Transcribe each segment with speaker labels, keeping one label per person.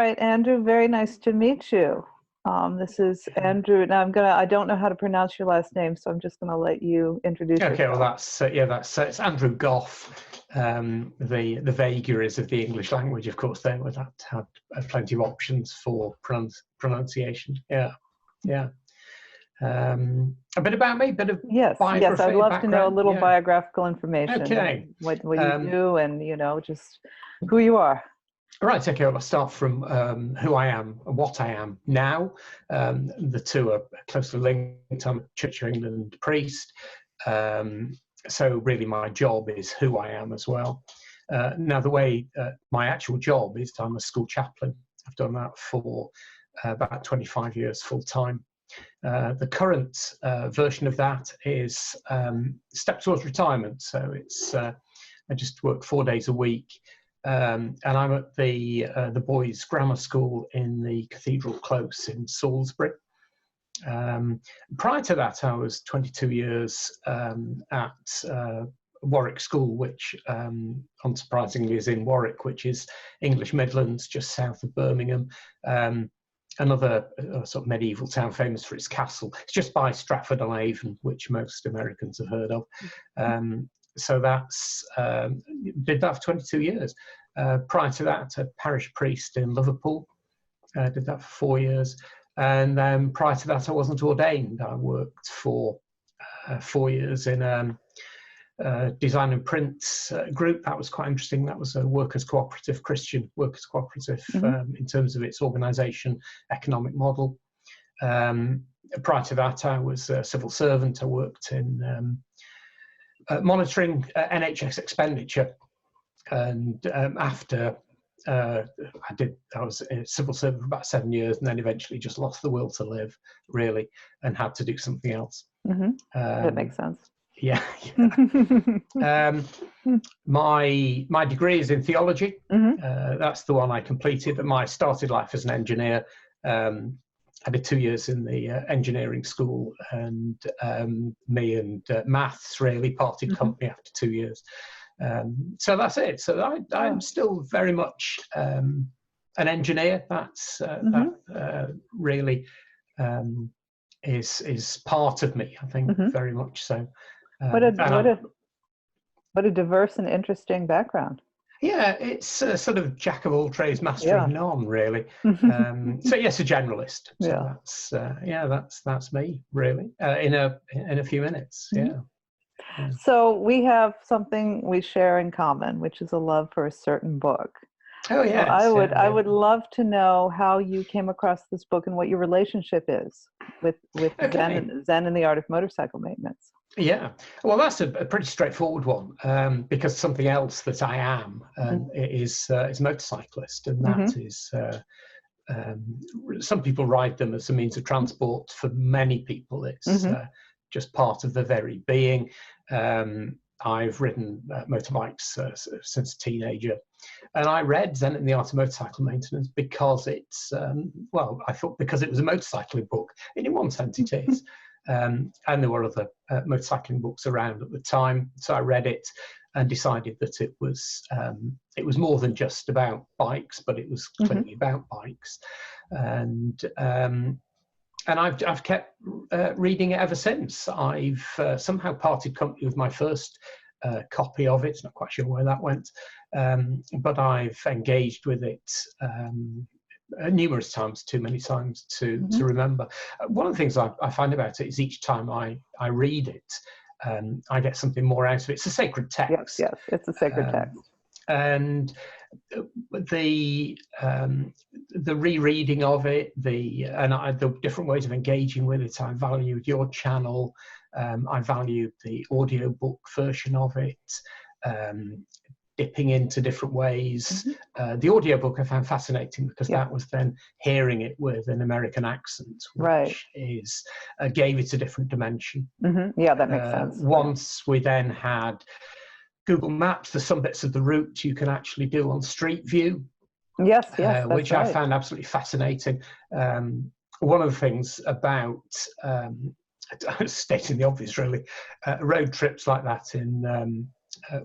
Speaker 1: right, Andrew, very nice to meet you. This is Andrew. Now I don't know how to pronounce your last name, so I'm just gonna let you introduce yourself.
Speaker 2: Okay, well it's Andrew Gough. The vagaries of the English language, of course, there would have plenty of options for pronunciation. Yeah. A bit about me, bit of biography.
Speaker 1: Yes, I'd love to know a little
Speaker 2: yeah.
Speaker 1: biographical information.
Speaker 2: Okay.
Speaker 1: What you do, and just who you are.
Speaker 2: Right, okay, well, I'll start from who I am and what I am now. The two are closely linked. I'm a Church of England priest, so really my job is who I am as well. Now, the way my actual job is, I'm a school chaplain. I've done that for about 25 years full-time. The current version of that is step towards retirement, so it's I just work 4 days a week. And I'm at the boys' grammar school in the Cathedral Close in Salisbury. Prior to that, I was 22 years at Warwick School, which unsurprisingly is in Warwick, which is English Midlands, just south of Birmingham. Another sort of medieval town famous for its castle. It's just by Stratford-on-Avon, which most Americans have heard of. So that's did that for 22 years. Prior to that, a parish priest in Liverpool. Did that for 4 years. And then prior to that, I wasn't ordained. I worked for 4 years in a design and print group. That was quite interesting. That was a workers' cooperative, Christian workers' cooperative, in terms of its organisation, economic model. Prior to that, I was a civil servant. I worked in monitoring NHS expenditure, and after I was a civil servant for about 7 years, and then eventually just lost the will to live, really, and had to do something else.
Speaker 1: That makes sense.
Speaker 2: Yeah. My degree is in theology. That's the one I completed. I started life as an engineer. I did 2 years in the engineering school, and me and maths really parted company after 2 years. So that's it. So I'm still very much an engineer. That's that really is part of me, I think, very much so.
Speaker 1: What a diverse and interesting background.
Speaker 2: Yeah, it's sort of jack of all trades, master of none, really. So yes, a generalist. So that's me, really. In a few minutes. Yeah.
Speaker 1: So we have something we share in common, which is a love for a certain book.
Speaker 2: Oh yeah.
Speaker 1: So I would love to know how you came across this book and what your relationship is with Zen and the Art of Motorcycle Maintenance. Yeah,
Speaker 2: well, that's a pretty straightforward one, because something else that I am is a motorcyclist, and that is some people ride them as a means of transport. For many people, it's just part of the very being. I've ridden motorbikes since a teenager, and I read Zen and the Art of Motorcycle Maintenance because it's I thought because it was a motorcycling book, and in one sense it is. And there were other motorcycling books around at the time, so I read it and decided that it was more than just about bikes, but it was clearly about bikes, and I've kept reading it ever since. I've somehow parted company with my first copy of it. Not quite sure where that went, but I've engaged with it numerous times, too many times to remember. One of the things I find about it is each time I read it, I get something more out of it. It's a sacred text.
Speaker 1: Yes, it's a sacred text.
Speaker 2: And the rereading of it, the different ways of engaging with it. I valued your channel. I valued the audiobook version of it. Dipping into different ways. The audiobook I found fascinating because that was then hearing it with an American accent, which is gave it a different dimension.
Speaker 1: Yeah, that makes sense.
Speaker 2: Once we then had Google Maps, there's some bits of the route you can actually do on Street View.
Speaker 1: Yes,
Speaker 2: which I found absolutely fascinating. One of the things about stating the obvious, really, road trips like that in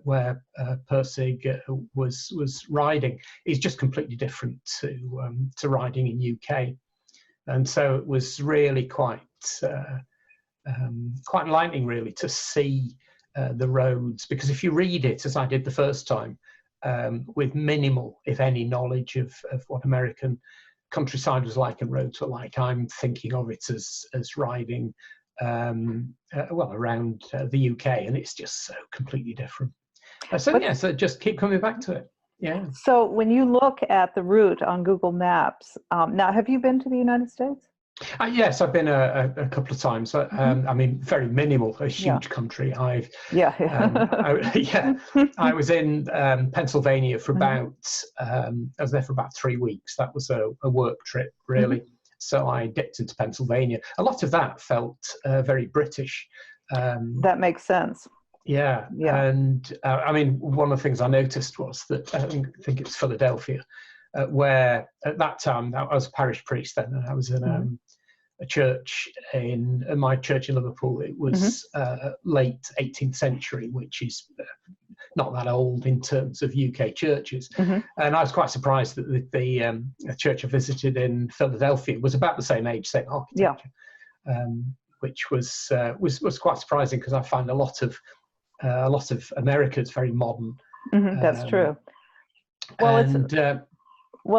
Speaker 2: Pirsig was riding is just completely different to riding in UK, and so it was really quite enlightening, really, to see the roads, because if you read it as I did the first time, with minimal, if any, knowledge of what American countryside was like and roads were like, I'm thinking of it as riding around the UK, and it's just so completely different. So just keep coming back to it. Yeah.
Speaker 1: So when you look at the route on Google Maps, now, have you been to the United States?
Speaker 2: Yes, I've been a couple of times. I mean, very minimal, a huge country. I was in Pennsylvania for about, I was there for about 3 weeks. That was a work trip, really. So I dipped into Pennsylvania. A lot of that felt very British.
Speaker 1: That makes sense.
Speaker 2: Yeah. And I mean, one of the things I noticed was that, I think it's Philadelphia, where at that time, I was a parish priest then, and I was in a church my church in Liverpool. It was late 18th century, which is not that old in terms of UK churches. And I was quite surprised that the church I visited in Philadelphia was about the same age, same architecture, which was quite surprising, because I find a lot of America is very modern.
Speaker 1: That's true. Well,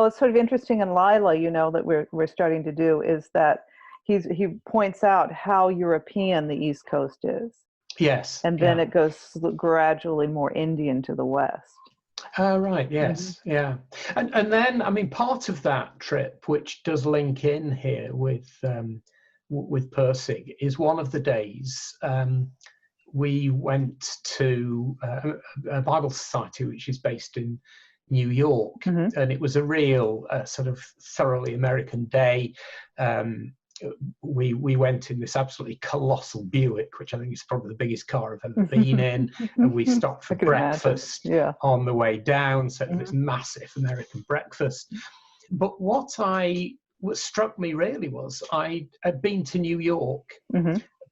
Speaker 1: it's sort of interesting in Lila, that we're starting to do, is that he points out how European the East Coast is.
Speaker 2: Yes.
Speaker 1: And then it goes gradually more Indian to the west.
Speaker 2: Right. Yes. Yeah. And then, I mean, part of that trip, which does link in here with Pirsig, is one of the days we went to a Bible Society, which is based in New York, and it was a real sort of thoroughly American day. We went in this absolutely colossal Buick, which I think is probably the biggest car I've ever been in, and we stopped for breakfast on the way down, so this massive American breakfast. But what struck me really was I had been to New York,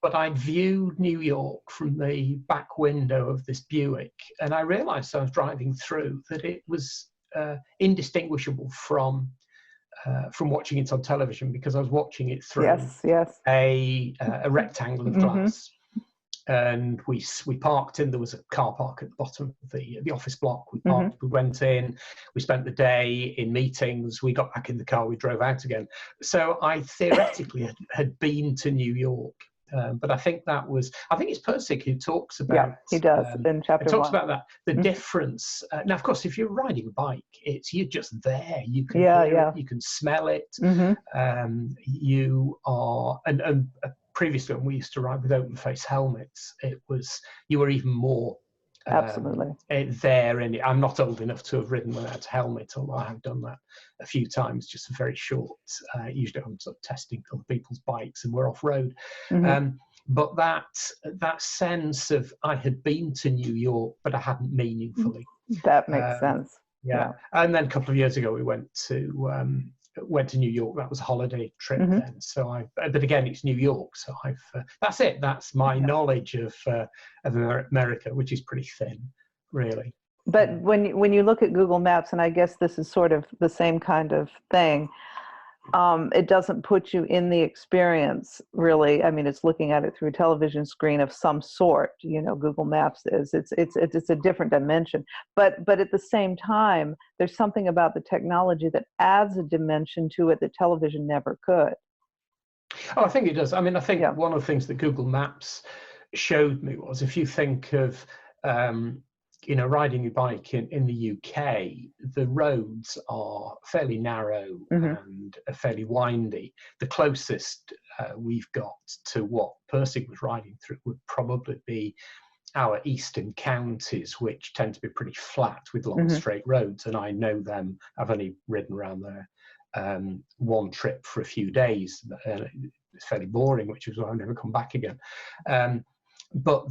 Speaker 2: but I'd viewed New York from the back window of this Buick, and I realized as I was driving through that it was indistinguishable from watching it on television, because I was watching it through a rectangle of glass. And we parked in, there was a car park at the bottom of the office block. We parked, we went in, we spent the day in meetings, we got back in the car, we drove out again. So I theoretically had been to New York. But I think it's Pirsig who talks about.
Speaker 1: Yeah, he does in chapter 1.
Speaker 2: Talks about that, the difference. Now, of course, if you're riding a bike, you're just there. You can hear it, you can smell it. You are, and previously when we used to ride with open face helmets, you were even more
Speaker 1: absolutely
Speaker 2: there. And I'm not old enough to have ridden without a helmet, although I have done that a few times, just a very short, usually I'm sort of testing other people's bikes and we're off road. But that sense of I had been to New York, but I hadn't meaningfully.
Speaker 1: That makes sense.
Speaker 2: Yeah. And then a couple of years ago, we went to New York. That was a holiday trip then. So but again, it's New York. So that's it. That's my knowledge of America, which is pretty thin, really.
Speaker 1: But when you look at Google Maps, and I guess this is sort of the same kind of thing, it doesn't put you in the experience, really. I mean, it's looking at it through a television screen of some sort. Google Maps is. It's a different dimension. But at the same time, there's something about the technology that adds a dimension to it that television never could.
Speaker 2: Oh, I think it does. I mean, I think one of the things that Google Maps showed me was, if you think of riding your bike in the UK, the roads are fairly narrow and fairly windy. The closest we've got to what Pirsig was riding through would probably be our eastern counties, which tend to be pretty flat with long straight roads, and I know them. I've only ridden around there one trip for a few days. It's fairly boring, which is why I've never come back again. But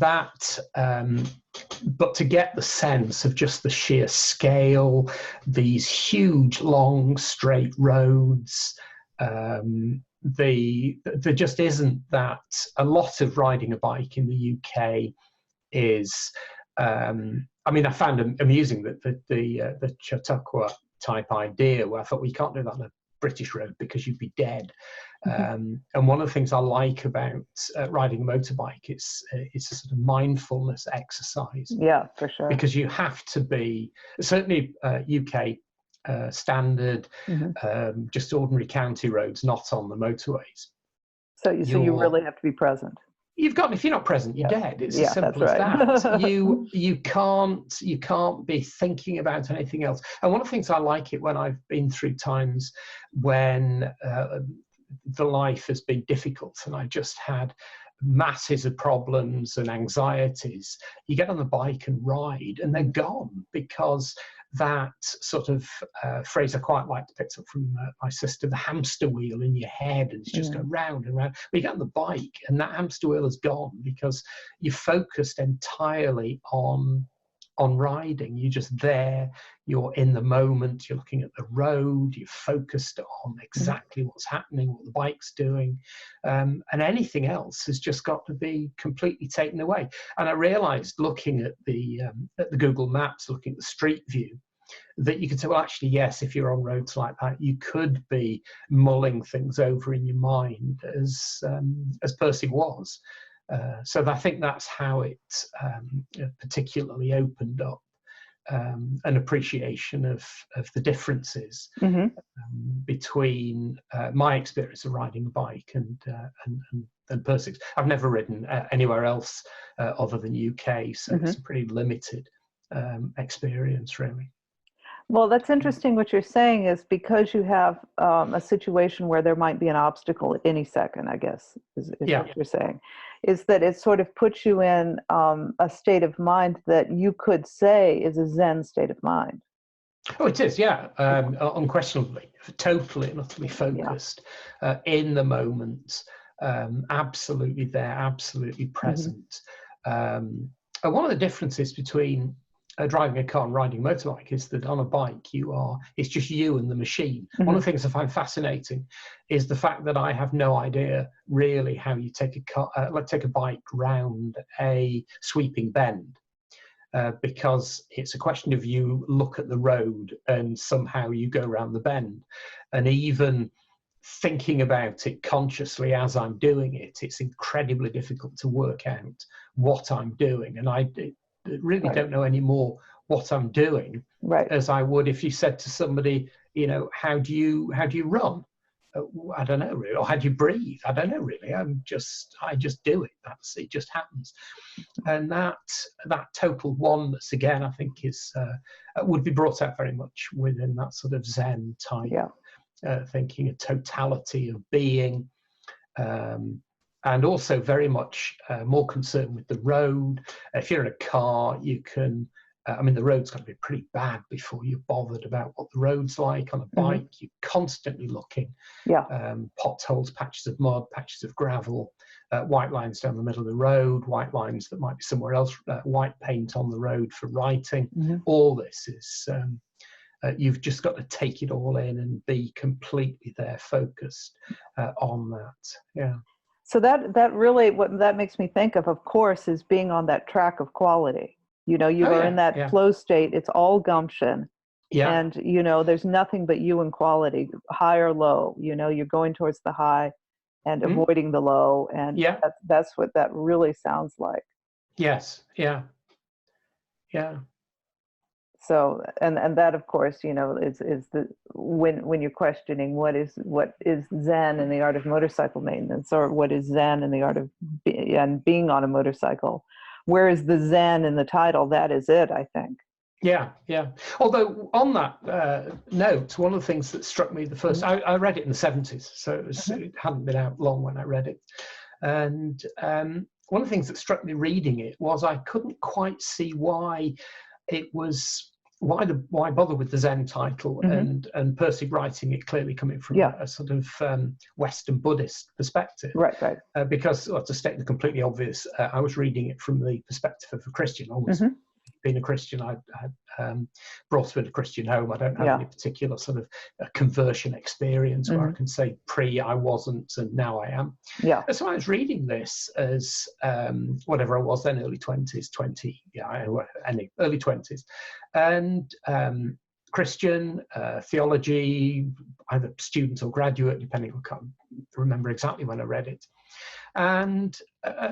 Speaker 2: to get the sense of just the sheer scale, these huge, long, straight roads, there just isn't that. A lot of riding a bike in the UK is I mean, I found amusing that the Chautauqua type idea, where I thought, well, you can't do that on a British road because you'd be dead. And one of the things I like about riding a motorbike, it's a sort of mindfulness exercise.
Speaker 1: Yeah, for sure.
Speaker 2: Because you have to be, certainly UK standard, just ordinary county roads, not on the motorways.
Speaker 1: So you really have to be present.
Speaker 2: You've got, if you're not present, you're dead. It's as simple as that. You can't be thinking about anything else. And one of the things I like it when I've been through times when the life has been difficult and I just had masses of problems and anxieties, you get on the bike and ride and they're gone, because that sort of phrase I quite like to pick up from my sister, the hamster wheel in your head, and it's just going round and round. But you get on the bike and that hamster wheel is gone because you're focused entirely on riding. You're just there, you're in the moment, you're looking at the road, you're focused on exactly what's happening, what the bike's doing, and anything else has just got to be completely taken away. And I realized, looking at the Google Maps, looking at the street view, that you could say, well, actually, yes, if you're on roads like that, you could be mulling things over in your mind, as Pirsig was. So I think that's how it particularly opened up an appreciation of the differences between my experience of riding a bike and Pirsig's. I've never ridden anywhere else other than UK, so it's a pretty limited experience, really.
Speaker 1: Well, that's interesting. What you're saying is, because you have a situation where there might be an obstacle at any second, I guess, is what you're saying, is that it sort of puts you in a state of mind that you could say is a Zen state of mind.
Speaker 2: Oh, it is, yeah, unquestionably, totally and utterly focused in the moment, absolutely there, absolutely present. And one of the differences between driving a car and riding a motorbike is that on a bike it's just you and the machine. One of the things I find fascinating is the fact that I have no idea really how you take a bike round a sweeping bend, because it's a question of you look at the road and somehow you go around the bend. And even thinking about it consciously as I'm doing it, it's incredibly difficult to work out what I'm doing. And I really don't know anymore what I'm doing as I would if you said to somebody, how do you run? I don't know really. Or how do you breathe? I don't know really. I just do it. It just happens. And that total oneness, again, I think would be brought out very much within that sort of Zen type thinking, a totality of being. And also very much more concerned with the road. If you're in a car, you can, the road's got to be pretty bad before you're bothered about what the road's like. On a bike, you're constantly looking. Potholes, patches of mud, patches of gravel, white lines down the middle of the road, white lines that might be somewhere else, white paint on the road for writing. All this is, you've just got to take it all in and be completely there, focused on that. Yeah.
Speaker 1: So that really, what that makes me think of course, is being on that track of quality. You are in that flow state. It's all gumption. And, there's nothing but you and quality, high or low. You're going towards the high and avoiding the low. And that's what that really sounds like. Yes. Yeah.
Speaker 2: Yeah.
Speaker 1: So, and that, of course, is the when you're questioning what is Zen in the art of motorcycle maintenance, or what is Zen in the art of being on a motorcycle, where is the Zen in the title? That is it, I think.
Speaker 2: Yeah. Although on that note, one of the things that struck me the first, I read it in the 70s, so it hadn't been out long when I read it, and one of the things that struck me reading it was I couldn't quite see why bother with the Zen title, and Pirsig writing it clearly coming from a sort of Western Buddhist perspective.
Speaker 1: Right.
Speaker 2: Because, to state the completely obvious, I was reading it from the perspective of a Christian. Always been a Christian. I brought up in a Christian home. I don't have
Speaker 1: Yeah.
Speaker 2: any particular sort of conversion experience where I can say I wasn't and now I am.
Speaker 1: Yeah.
Speaker 2: And so I was reading this as whatever I was then, early 20s, early 20s, and Christian theology, either student or graduate, depending on, I can't remember exactly when I read it. And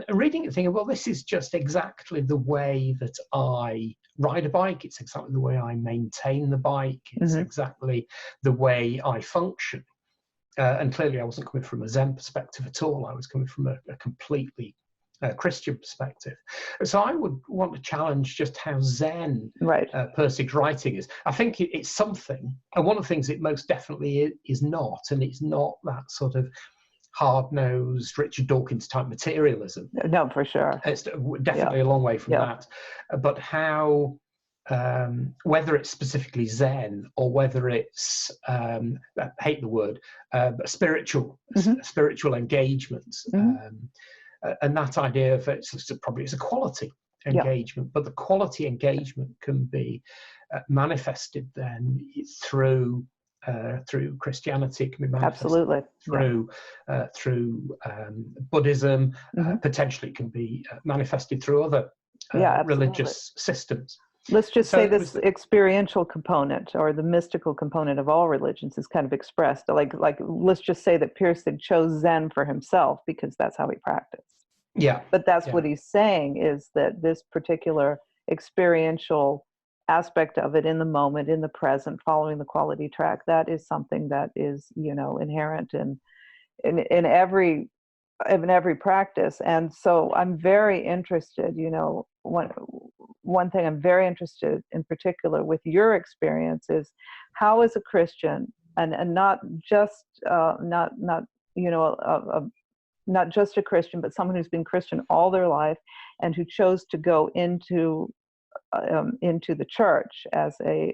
Speaker 2: reading it, thinking, well, this is just exactly the way that I ride a bike. It's exactly the way I maintain the bike. It's exactly the way I function. And clearly I wasn't coming from a Zen perspective at all. I was coming from a completely Christian perspective. So I would want to challenge just how Zen Pirsig's writing is. I think it's something, and one of the things it most definitely is not, and it's not that sort of hard-nosed Richard Dawkins type materialism.
Speaker 1: No, for sure.
Speaker 2: It's definitely a long way from that. But how, whether it's specifically Zen or whether it's, I hate the word, spiritual engagement, and that idea of it's a quality engagement, but the quality engagement can be manifested then through Christianity, it can be manifested through Buddhism, potentially can be manifested through other religious systems.
Speaker 1: Let's just say this experiential component or the mystical component of all religions is kind of expressed. Like let's just say that Pirsig chose Zen for himself because that's how he practiced.
Speaker 2: Yeah.
Speaker 1: But that's what he's saying, is that this particular experiential aspect of it in the moment, in the present, following the quality track, that is something that is, inherent in every practice. And so I'm very interested, one thing I'm very interested in particular with your experience is how, as a Christian, and not just not just a Christian, but someone who's been Christian all their life and who chose to go into the church as a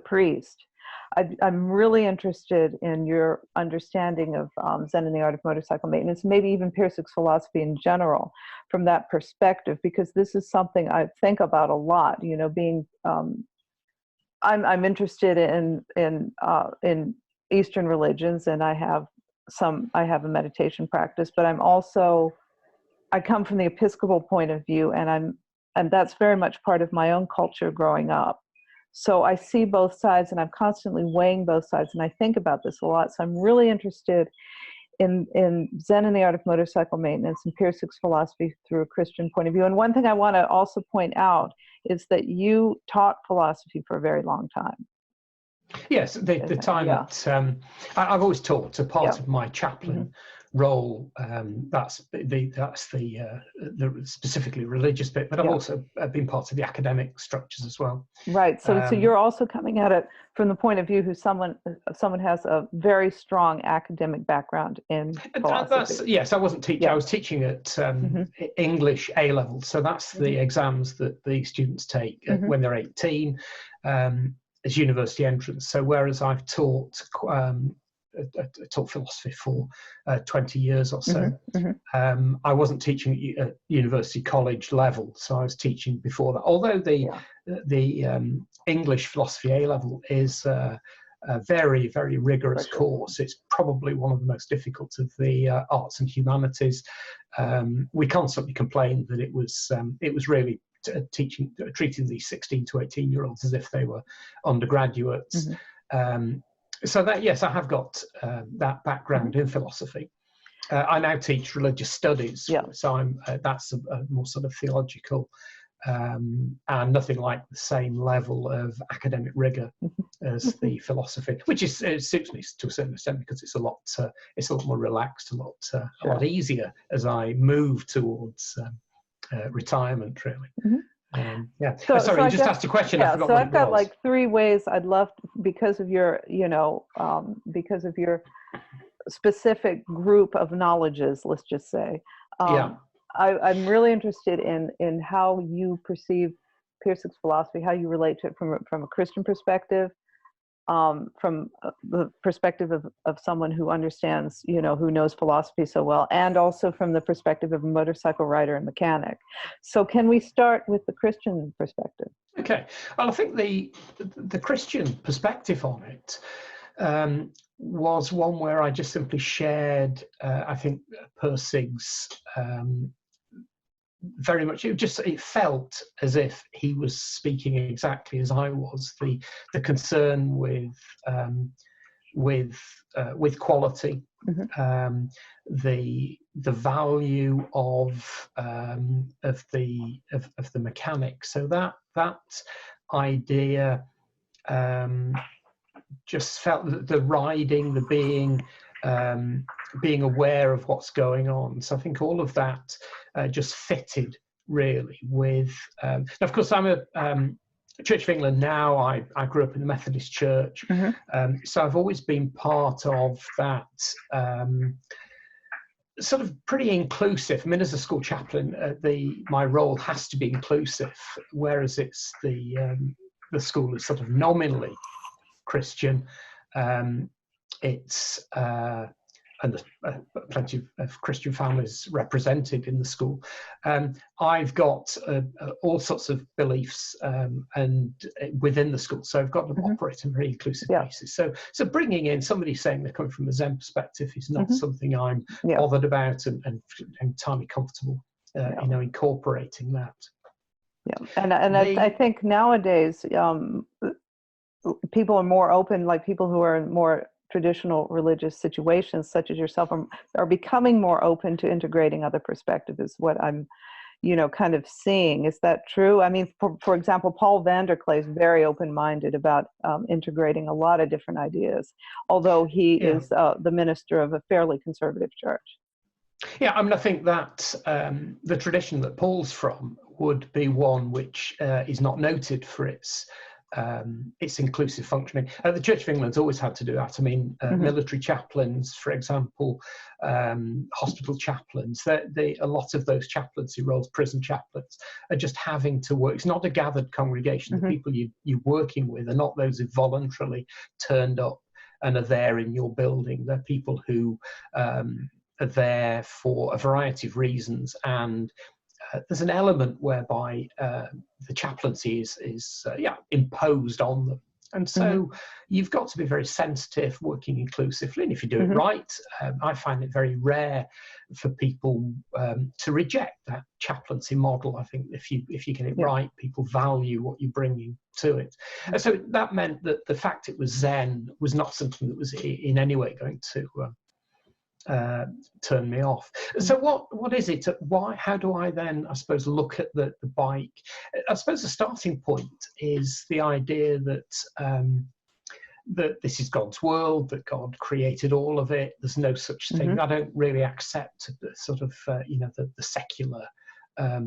Speaker 1: priest. I'm really interested in your understanding of Zen and the art of motorcycle maintenance, maybe even Pirsig's philosophy in general, from that perspective, because this is something I think about a lot. Being I'm interested in Eastern religions, and I have a meditation practice, but I come from the Episcopal point of view, and that's very much part of my own culture growing up. So I see both sides, and I'm constantly weighing both sides, and I think about this a lot. So I'm really interested in Zen and the art of motorcycle maintenance and Pirsig's philosophy through a Christian point of view. And one thing I want to also point out is that you taught philosophy for a very long time.
Speaker 2: Yes, the time that I've always taught. A part of my chaplain role, that's the specifically religious bit, but I've also been part of the academic structures as well. Right.
Speaker 1: So you're also coming at it from the point of view who someone has a very strong academic background in philosophy.
Speaker 2: Yes, I wasn't teaching. I was teaching at English A level. So that's the exams that the students take when they're 18. As university entrance. So whereas I've taught philosophy for 20 years or so, I wasn't teaching at university college level. So I was teaching before that. Although the English philosophy A level is a very, very rigorous course. It's probably one of the most difficult of the arts and humanities. We constantly complained that it was really treating these 16 to 18-year-olds as if they were undergraduates. So that, yes, I have got that background in philosophy. I now teach religious studies, so that's a more sort of theological and nothing like the same level of academic rigor as the philosophy, which suits me to a certain extent because it's a lot more relaxed, a lot easier as I move towards retirement, really. Sorry, you just asked a question.
Speaker 1: Yeah, so I've got like 3 ways I'd love, because of your specific group of knowledges, let's just say. I'm really interested in how you perceive Pirsig's philosophy, how you relate to it from a Christian perspective, from the perspective of someone who understands, who knows philosophy so well, and also from the perspective of a motorcycle rider and mechanic. So can we start with the Christian perspective?
Speaker 2: Okay. Well, I think the Christian perspective on it was one where I just simply shared, I think, Pirsig's very much. It felt as if he was speaking exactly as I was. The concern with quality,
Speaker 1: Mm-hmm.
Speaker 2: the value of the mechanic. So that idea just felt that the riding, the being aware of what's going on. So I think all of that just fitted really with. Now, of course, I'm a Church of England now. I grew up in the Methodist Church,
Speaker 1: Mm-hmm.
Speaker 2: so I've always been part of that sort of pretty inclusive. I mean, as a school chaplain, my role has to be inclusive, whereas it's the school is sort of nominally Christian. It's and there's plenty of Christian families represented in the school. I've got all sorts of beliefs and within the school, so I've got to operate on a very inclusive basis. So bringing in somebody saying they're coming from a Zen perspective is not something I'm bothered about, and entirely comfortable, incorporating that.
Speaker 1: Yeah, and I think nowadays people are more open, like people who are in more traditional religious situations, such as yourself, are becoming more open to integrating other perspectives, is what I'm, kind of seeing. Is that true? I mean, for example, Paul Vanderklay is very open-minded about integrating a lot of different ideas, although he is the minister of a fairly conservative church.
Speaker 2: Yeah, I mean, I think that the tradition that Paul's from would be one which is not noted for its inclusive functioning. The Church of England's always had to do that. I mean, military chaplains, for example, hospital chaplains, a lot of those chaplaincy roles, prison chaplains, are just having to work. It's not a gathered congregation. The people you're working with are not those who voluntarily turned up and are there in your building. They're people who are there for a variety of reasons, and there's an element whereby the chaplaincy is imposed on them. And so you've got to be very sensitive, working inclusively. And if you do it right, I find it very rare for people to reject that chaplaincy model. I think if you get it right, people value what you're bringing to it. And so that meant that the fact it was Zen was not something that was in any way going to turn me off. So what is it? How do I then, I suppose, look at the bike? I suppose the starting point is the idea that that this is God's world, that God created all of it. There's no such thing. I don't really accept the sort of the secular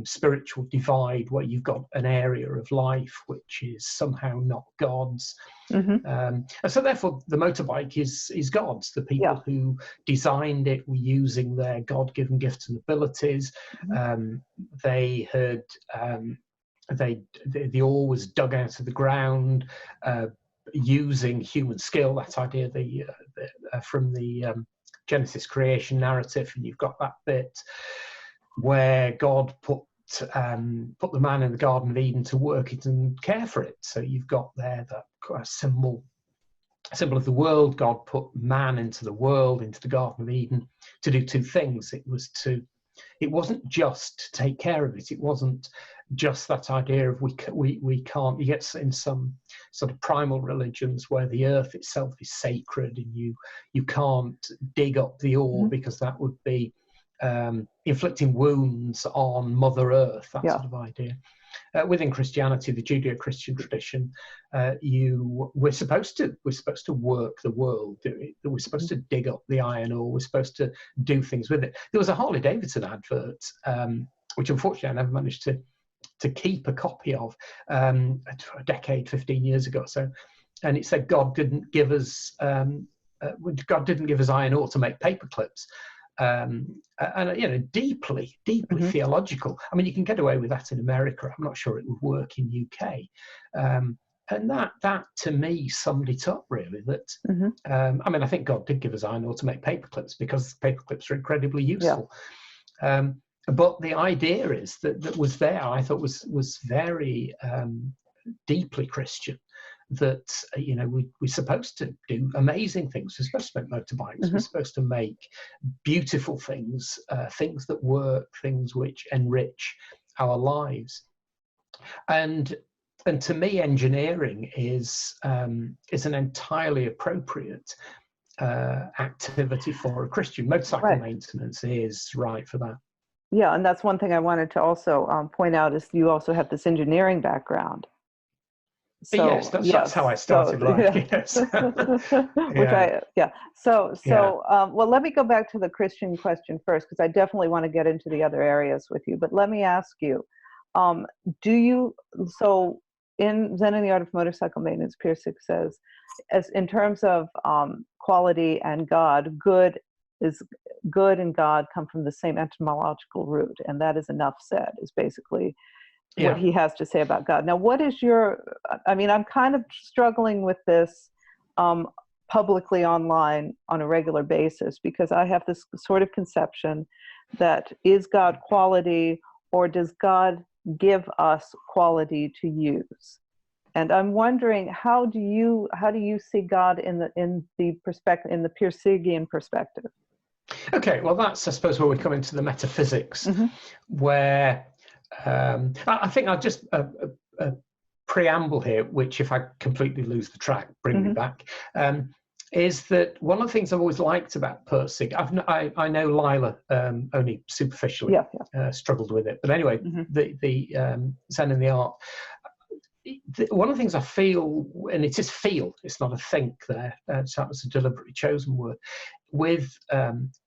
Speaker 2: spiritual divide where you've got an area of life which is somehow not God's. And so therefore the motorbike is God's. The people who designed it were using their God-given gifts and abilities. They had they always dug out of the ground using human skill. That idea from the Genesis creation narrative, and you've got that bit where God put the man in the Garden of Eden to work it and care for it. So you've got there that symbol of the world. God put man into the world, into the Garden of Eden, to do two things. It wasn't just to take care of it. It wasn't just that idea of we can't. You get in some sort of primal religions where the earth itself is sacred, and you can't dig up the ore because that would be inflicting wounds on Mother Earth, that sort of idea. Within Christianity, the Judeo-Christian tradition, we're supposed to work the world. We're supposed to dig up the iron ore. We're supposed to do things with it. There was a Harley Davidson advert, which unfortunately I never managed to keep a copy of, a decade, 15 years ago. So, and it said God didn't give us iron ore to make paper clips. And deeply theological. I mean, you can get away with that in America. I'm not sure it would work in UK. that to me summed it up really. That I mean, I think God did give us iron ore to make paper clips, because paper clips are incredibly useful. Yeah. But the idea is that was there, I thought was very deeply Christian. That we're supposed to do amazing things. We're supposed to make motorbikes. We're supposed to make beautiful things, things that work, things which enrich our lives. And to me, engineering is an entirely appropriate activity for a Christian. Motorcycle maintenance is right for that.
Speaker 1: Yeah, and that's one thing I wanted to also point out, is you also have this engineering background.
Speaker 2: So, yes, that's how I started life. Yes.
Speaker 1: Well, let me go back to the Christian question first, because I definitely want to get into the other areas with you. But let me ask you, in Zen and the Art of Motorcycle Maintenance, Pirsig says, as in terms of quality and God, good and God come from the same etymological root, and that is enough said, is basically what he has to say about God. Now, what is I'm kind of struggling with this publicly online on a regular basis, because I have this sort of conception that, is God quality, or does God give us quality to use? And I'm wondering, how do you see God in the Pirsigian perspective?
Speaker 2: Okay, well, that's, I suppose, where we come into the metaphysics, where I think I'll just a preamble here, which, if I completely lose the track, bring me back, is that one of the things I've always liked about Pirsig, I know Lila only superficially struggled with it, but anyway, the Zen and the Art, one of the things I feel, and it is feel, it's not a think there, so that was a deliberately chosen word, with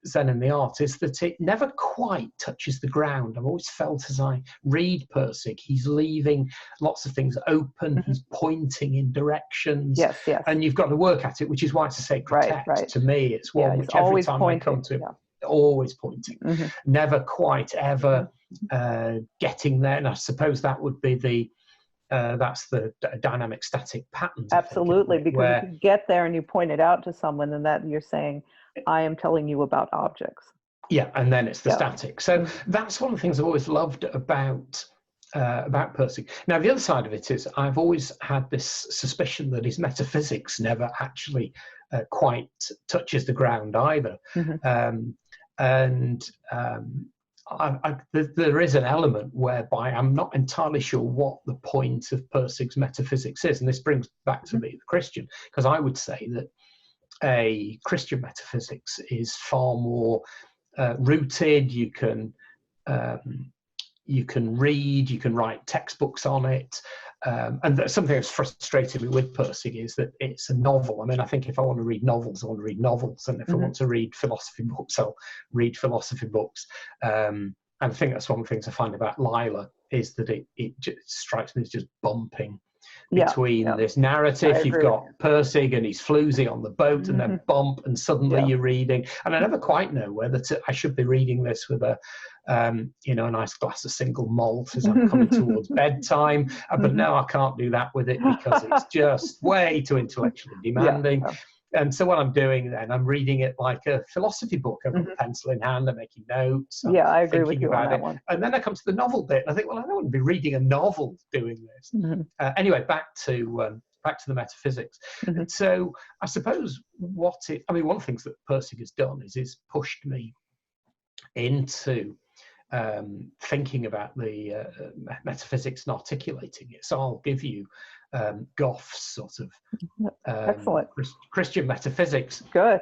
Speaker 2: Zen and the Art, is that it never quite touches the ground. I've always felt, as I read Pirsig, he's leaving lots of things open, he's pointing in directions, and you've got to work at it, which is why it's a sacred text. To me, it's one which every time I come to, always pointing, never quite ever getting there. And I suppose that would be that's the dynamic static patterns.
Speaker 1: Absolutely, because if you get there and you point it out to someone, then that you're saying, I am telling you about objects. Yeah,
Speaker 2: and then it's the static. So that's one of the things I've always loved about Pirsig. Now, the other side of it is, I've always had this suspicion that his metaphysics never actually quite touches the ground either. There is an element whereby I'm not entirely sure what the point of Pirsig's metaphysics is, and this brings back to me the Christian, because I would say that a Christian metaphysics is far more rooted. You can read, you can write textbooks on it, and something that's frustrated me with Pirsig is that it's a novel. I mean, I think if I want to read novels, I want to read novels, and if I want to read philosophy books, I'll read philosophy books. And I think that's one of the things I find about Lila, is that it just strikes me as just bumping between this narrative. You've got Pirsig and he's floozy on the boat, and then bump, and suddenly you're reading, and I never quite know whether I should be reading this with a nice glass of single malt as I'm coming towards bedtime, but no, I can't do that with it, because it's just way too intellectually demanding. And so what I'm doing then, I'm reading it like a philosophy book. I've got a pencil in hand, I'm making notes.
Speaker 1: I agree with you on that one.
Speaker 2: And then I come to the novel bit, and I think, well, I don't want to be reading a novel doing this. Anyway, back to the metaphysics. And so I suppose one of the things that Pirsig has done is pushed me into thinking about the metaphysics and articulating it. So I'll give you Gough's sort of
Speaker 1: excellent
Speaker 2: Christian metaphysics.
Speaker 1: Good.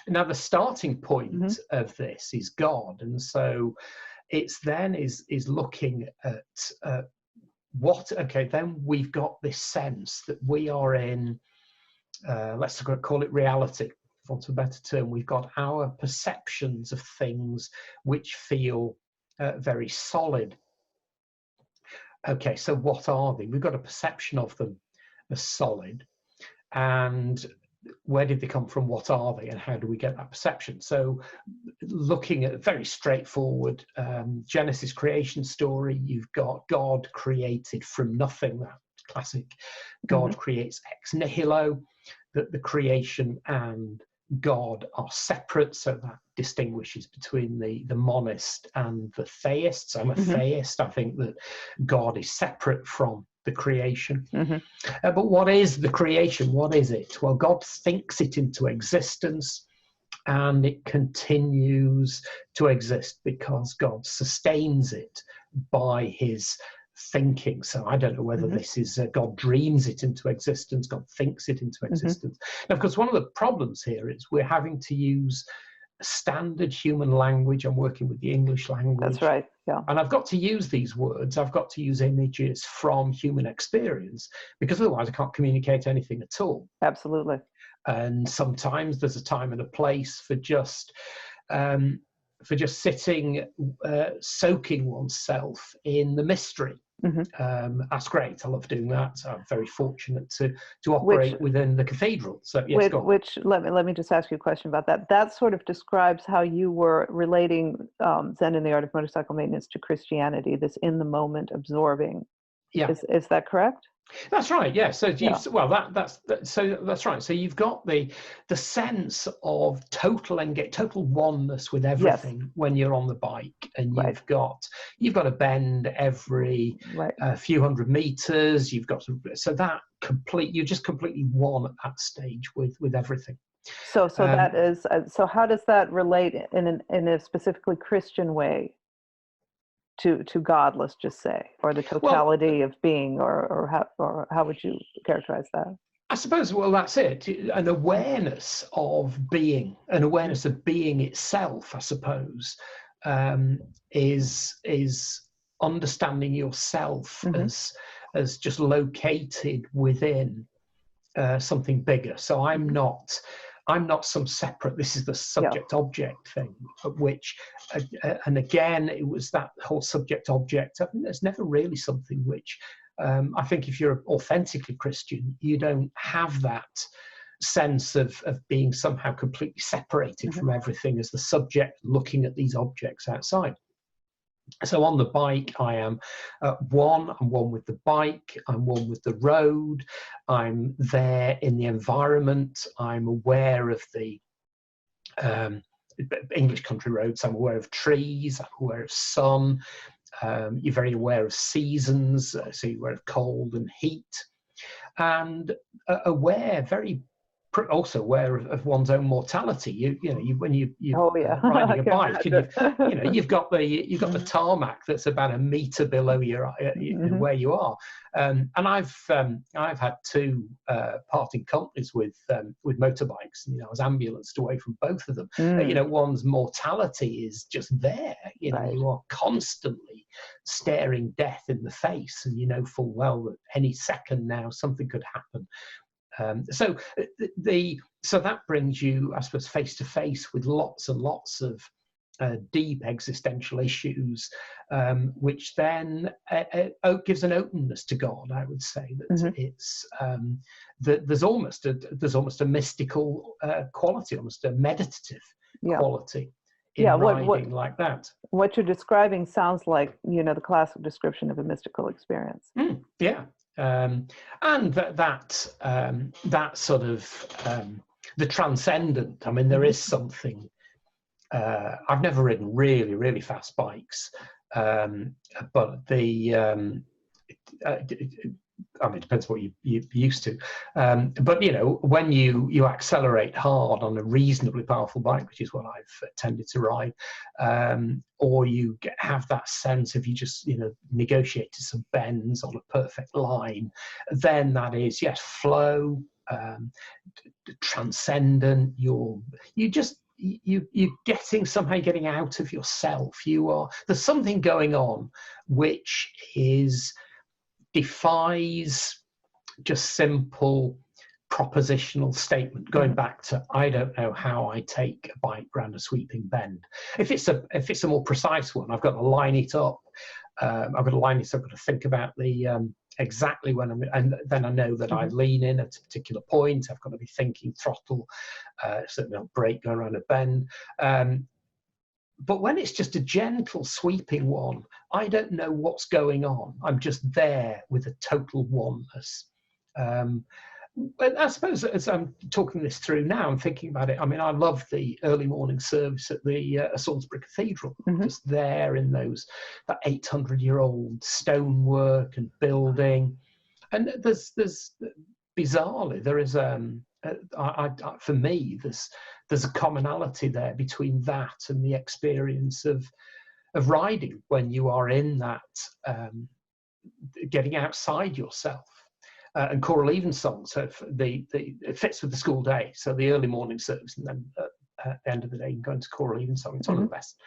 Speaker 2: Now, the starting point of this is God, and so it's then is looking at then we've got this sense that we are in, let's call it reality, for want of a better term. We've got our perceptions of things which feel very solid. Okay, so what are they? We've got a perception of them as solid, and where did they come from? What are they, and how do we get that perception? So, looking at a very straightforward Genesis creation story, you've got God created from nothing. That classic God creates ex nihilo, that the creation and God are separate, so that distinguishes between the monist and the theist. So I'm a theist. I think that God is separate from the creation. But what is the creation? What is it? Well, God thinks it into existence, and it continues to exist because God sustains it by his thinking. So I don't know whether this is God dreams it into existence, God thinks it into existence. Now, of course, one of the problems here is we're having to use standard human language. I'm working with the English language.
Speaker 1: That's right. Yeah.
Speaker 2: And I've got to use these words. I've got to use images from human experience, because otherwise I can't communicate anything at all.
Speaker 1: Absolutely. And
Speaker 2: sometimes there's a time and a place for just sitting, soaking oneself in the mystery. That's great. I love doing that. I'm very fortunate to operate within the cathedral. So yes,
Speaker 1: let me just ask you a question about that. That sort of describes how you were relating Zen and the Art of Motorcycle Maintenance to Christianity. This in the moment absorbing.
Speaker 2: Yeah.
Speaker 1: Is that correct?
Speaker 2: That's right. Yeah. So well, that's right. So you've got the sense of total oneness with everything when you're on the bike, and you've got a bend every few hundred meters. You've got you're just completely one at that stage with everything.
Speaker 1: So that is so. How does that relate in a specifically Christian way to God, let's just say, or the totality of being, or how would you characterize that?
Speaker 2: I suppose, well, that's it. An awareness of being, itself, I suppose, is understanding yourself as just located within something bigger. So I'm not some separate, this is the subject-object thing, which, and again, it was that whole subject-object. I mean, there's never really something which, I think if you're authentically Christian, you don't have that sense of being somehow completely separated from everything as the subject looking at these objects outside. So on the bike, I am one. I'm one with the bike. I'm one with the road. I'm there in the environment. I'm aware of the English country roads. I'm aware of trees. I'm aware of sun. You're very aware of seasons. So you're aware of cold and heat, and also aware of one's own mortality. When you're riding a bike, and you've got the tarmac that's about a meter below where you are. And I've had two parting companies with motorbikes. I was ambulanced away from both of them. One's mortality is just there. You are constantly staring death in the face, and you know full well that any second now something could happen. So that brings you, I suppose, face to face with lots and lots of deep existential issues, which then gives an openness to God. I would say that it's that there's almost a mystical quality, almost a meditative quality in riding like that. What
Speaker 1: you're describing sounds like the classic description of a mystical experience.
Speaker 2: Yeah. And that sort of the transcendent. I mean, there is something. I've never ridden really, really fast bikes, but I mean, it depends what you're used to. But when you accelerate hard on a reasonably powerful bike, which is what I've tended to ride, or you have that sense of you just negotiated some bends on a perfect line, then that is flow, transcendent. You're getting out of yourself. There's something going on which defies just simple propositional statement. Going back to, I don't know how I take a bike round a sweeping bend. If it's a more precise one, I've got to line it up. I've got to think about the exactly when and then I know that I lean in at a particular point. I've got to be thinking throttle, certainly not brake going around a bend. but when it's just a gentle sweeping one, I don't know what's going on. I'm just there with a total oneness. But I suppose as I'm talking this through now, I'm thinking about it. I mean, I love the early morning service at the Salisbury Cathedral, just there in that 800-year-old stonework and building. And there's bizarrely, there is for me, there's a commonality there between that and the experience of riding when you are in that getting outside yourself. And choral evensong, so it fits with the school day. So the early morning service, and then at the end of the day, you can go into choral evensong. It's one of the best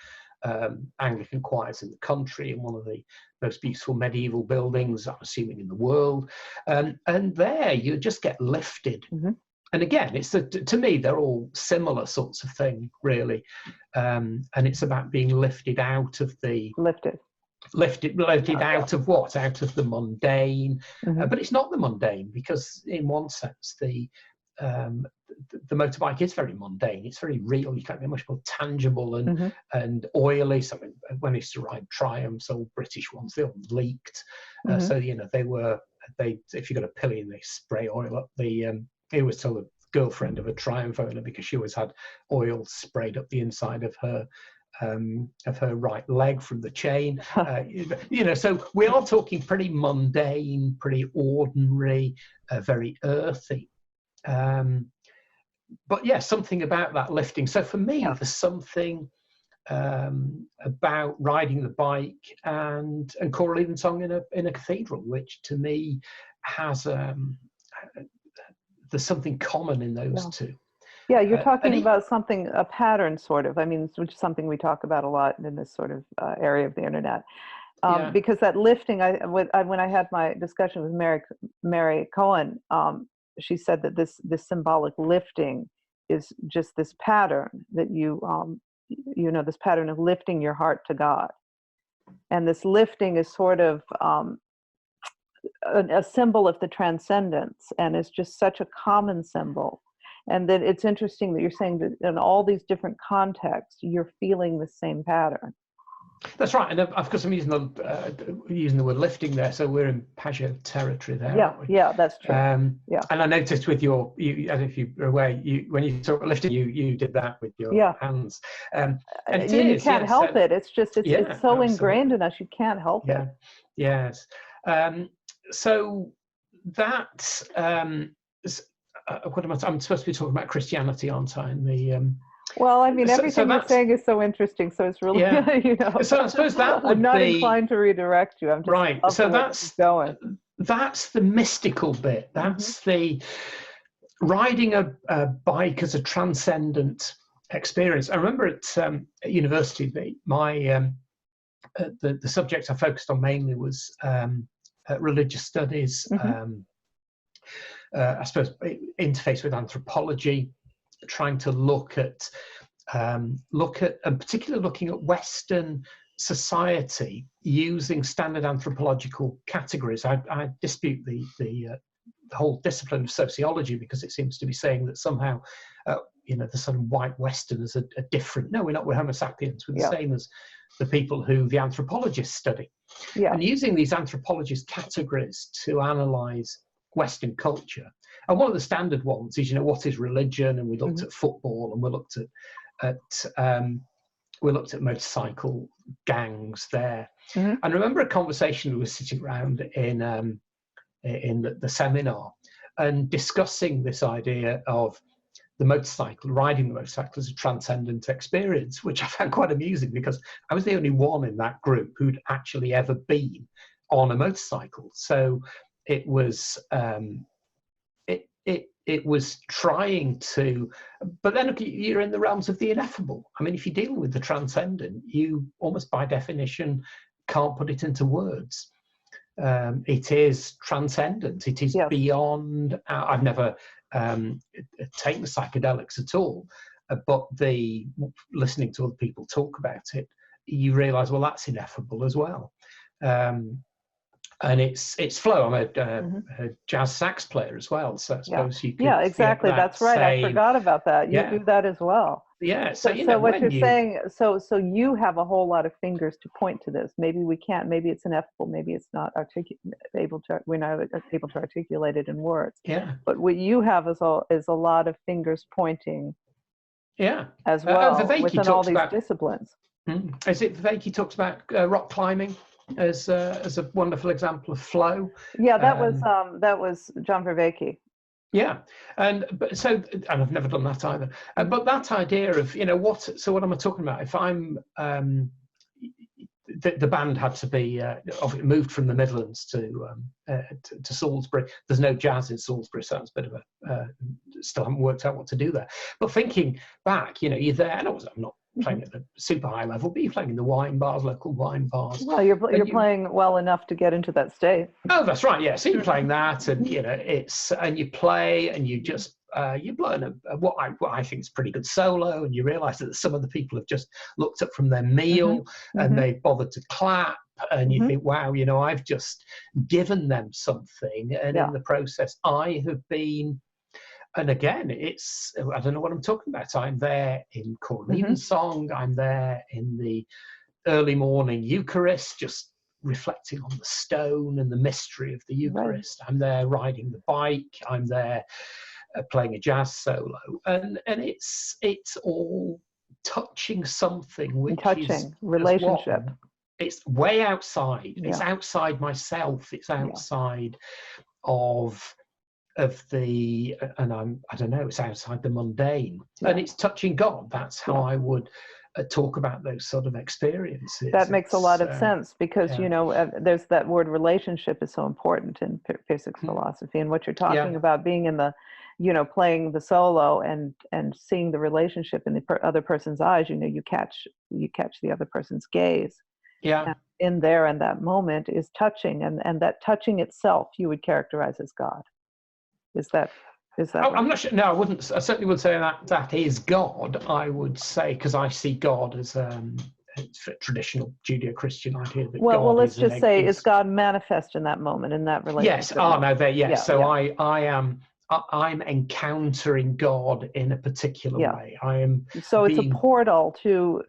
Speaker 2: Anglican choirs in the country, and one of the most beautiful medieval buildings, I'm assuming, in the world. And there, you just get lifted. And again, it's to me, they're all similar sorts of thing, really. And it's about being lifted out of the lifted out of what? Out of the mundane. But it's not the mundane, because in one sense the motorbike is very mundane. It's very real. You can't get much more tangible and oily. So when I used to ride Triumphs, old British ones, they all leaked. So if you got a pillion, they spray oil up the. He was told the girlfriend of a Triumph owner, because she always had oil sprayed up the inside of her right leg from the chain. So we are talking pretty mundane, pretty ordinary, very earthy. But yeah, something about that lifting. So for me, there's something about riding the bike and choral evensong in a cathedral, which to me has there's something common in those two.
Speaker 1: Yeah, you're talking about a pattern, sort of. I mean, which is something we talk about a lot in this sort of area of the internet. Because that lifting, when I had my discussion with Mary Cohen, she said that this symbolic lifting is just this pattern that this pattern of lifting your heart to God. And this lifting is sort of a symbol of the transcendence, and it's just such a common symbol. And then it's interesting that you're saying that in all these different contexts, you're feeling the same pattern.
Speaker 2: That's right, and of course I'm using the word lifting there, so we're in Pajot territory there.
Speaker 1: Yeah,
Speaker 2: aren't we?
Speaker 1: yeah, that's true.
Speaker 2: And I noticed with you, as if you were aware, when you talk about lifting, you did that with your hands. And
Speaker 1: you can't help it. It's just it's so
Speaker 2: absolutely
Speaker 1: ingrained in us. You can't help it.
Speaker 2: Yes. So that. What am I? I'm supposed to be talking about Christianity, aren't I?
Speaker 1: Well, I mean, everything you're saying is so interesting. So it's really,
Speaker 2: So I suppose that would
Speaker 1: I'm not inclined to redirect you. I'm just
Speaker 2: right. So that's the mystical bit. That's the riding a bike as a transcendent experience. I remember at university, the subject I focused on mainly was religious studies. I suppose interface with anthropology, trying to look at and particularly looking at Western society using standard anthropological categories. I dispute the whole discipline of sociology, because it seems to be saying that somehow the sort of white Westerners are different. No, we're not. We're Homo sapiens. We're the same as the people who the anthropologists study. And using these anthropologist categories to analyze Western culture. And one of the standard ones is, what is religion? And we looked at football, and we looked at motorcycle gangs there. And I remember a conversation we were sitting around in the seminar and discussing this idea of riding the motorcycle as a transcendent experience, which I found quite amusing, because I was the only one in that group who'd actually ever been on a motorcycle. So it was it was trying to, but then you're in the realms of the ineffable. I mean, if you're dealing with the transcendent, you almost by definition can't put it into words. It is transcendent. It is beyond. I've never taken psychedelics at all, but listening to other people talk about it, you realise, well, that's ineffable as well. And it's flow. I'm a jazz sax player as well, so I suppose you could.
Speaker 1: Yeah, exactly. That's right. I forgot about that. You do that as well.
Speaker 2: Yeah, so you
Speaker 1: So
Speaker 2: know
Speaker 1: what
Speaker 2: when
Speaker 1: you're
Speaker 2: you,
Speaker 1: saying, so you have a whole lot of fingers to point to this. Maybe we can't, maybe it's ineffable, maybe it's not we're not able to articulate it in words.
Speaker 2: yeah,
Speaker 1: But what you have is a lot of fingers pointing
Speaker 2: yeah.
Speaker 1: as well
Speaker 2: Viveki
Speaker 1: within all
Speaker 2: talks
Speaker 1: these
Speaker 2: about,
Speaker 1: disciplines.
Speaker 2: is it Viveki talks about rock climbing as a wonderful example of flow.
Speaker 1: Yeah, that
Speaker 2: Um,
Speaker 1: was John Vervaeke.
Speaker 2: Yeah, and I've never done that either. But that idea of what am I talking about? If I'm the band had to be moved from the Midlands to Salisbury. There's no jazz in Salisbury, so that's a bit of a still haven't worked out what to do there. But thinking back, you're there. And I'm not playing at the super high level, but you're playing in the wine bars, local wine bars.
Speaker 1: Well, you're playing well enough to get into that state.
Speaker 2: Oh, that's right. Yeah. So you're playing that, and and you play, and you just you blow in what I think is pretty good solo, and you realise that some of the people have just looked up from their meal and they bothered to clap, and you think, wow, I've just given them something, and in the process, I have been. And again, I don't know what I'm talking about. I'm there in Corleone song. I'm there in the early morning Eucharist, just reflecting on the stone and the mystery of the Eucharist. Right. I'm there riding the bike. I'm there playing a jazz solo, and it's all touching something which is
Speaker 1: relationship.
Speaker 2: It's way outside. Yeah. It's outside myself. It's outside of the, and I don't know. It's outside the mundane, and it's touching God. That's how I would talk about those sort of experiences.
Speaker 1: That makes a lot of sense because there's that word relationship is so important in Pirsig's philosophy, and what you're talking about being in the playing the solo and seeing the relationship in the other person's eyes. You catch the other person's gaze.
Speaker 2: And
Speaker 1: in there, and that moment is touching, and that touching itself you would characterize as God. Is that right?
Speaker 2: I'm not sure. No, I certainly wouldn't say that is God. I would say, because I see God as it's a traditional Judeo-Christian idea that God
Speaker 1: let's just say, is God manifest in that moment, in that relationship?
Speaker 2: Yes. No, there. Yes. I'm encountering God in a particular way. I am.
Speaker 1: So it's a portal to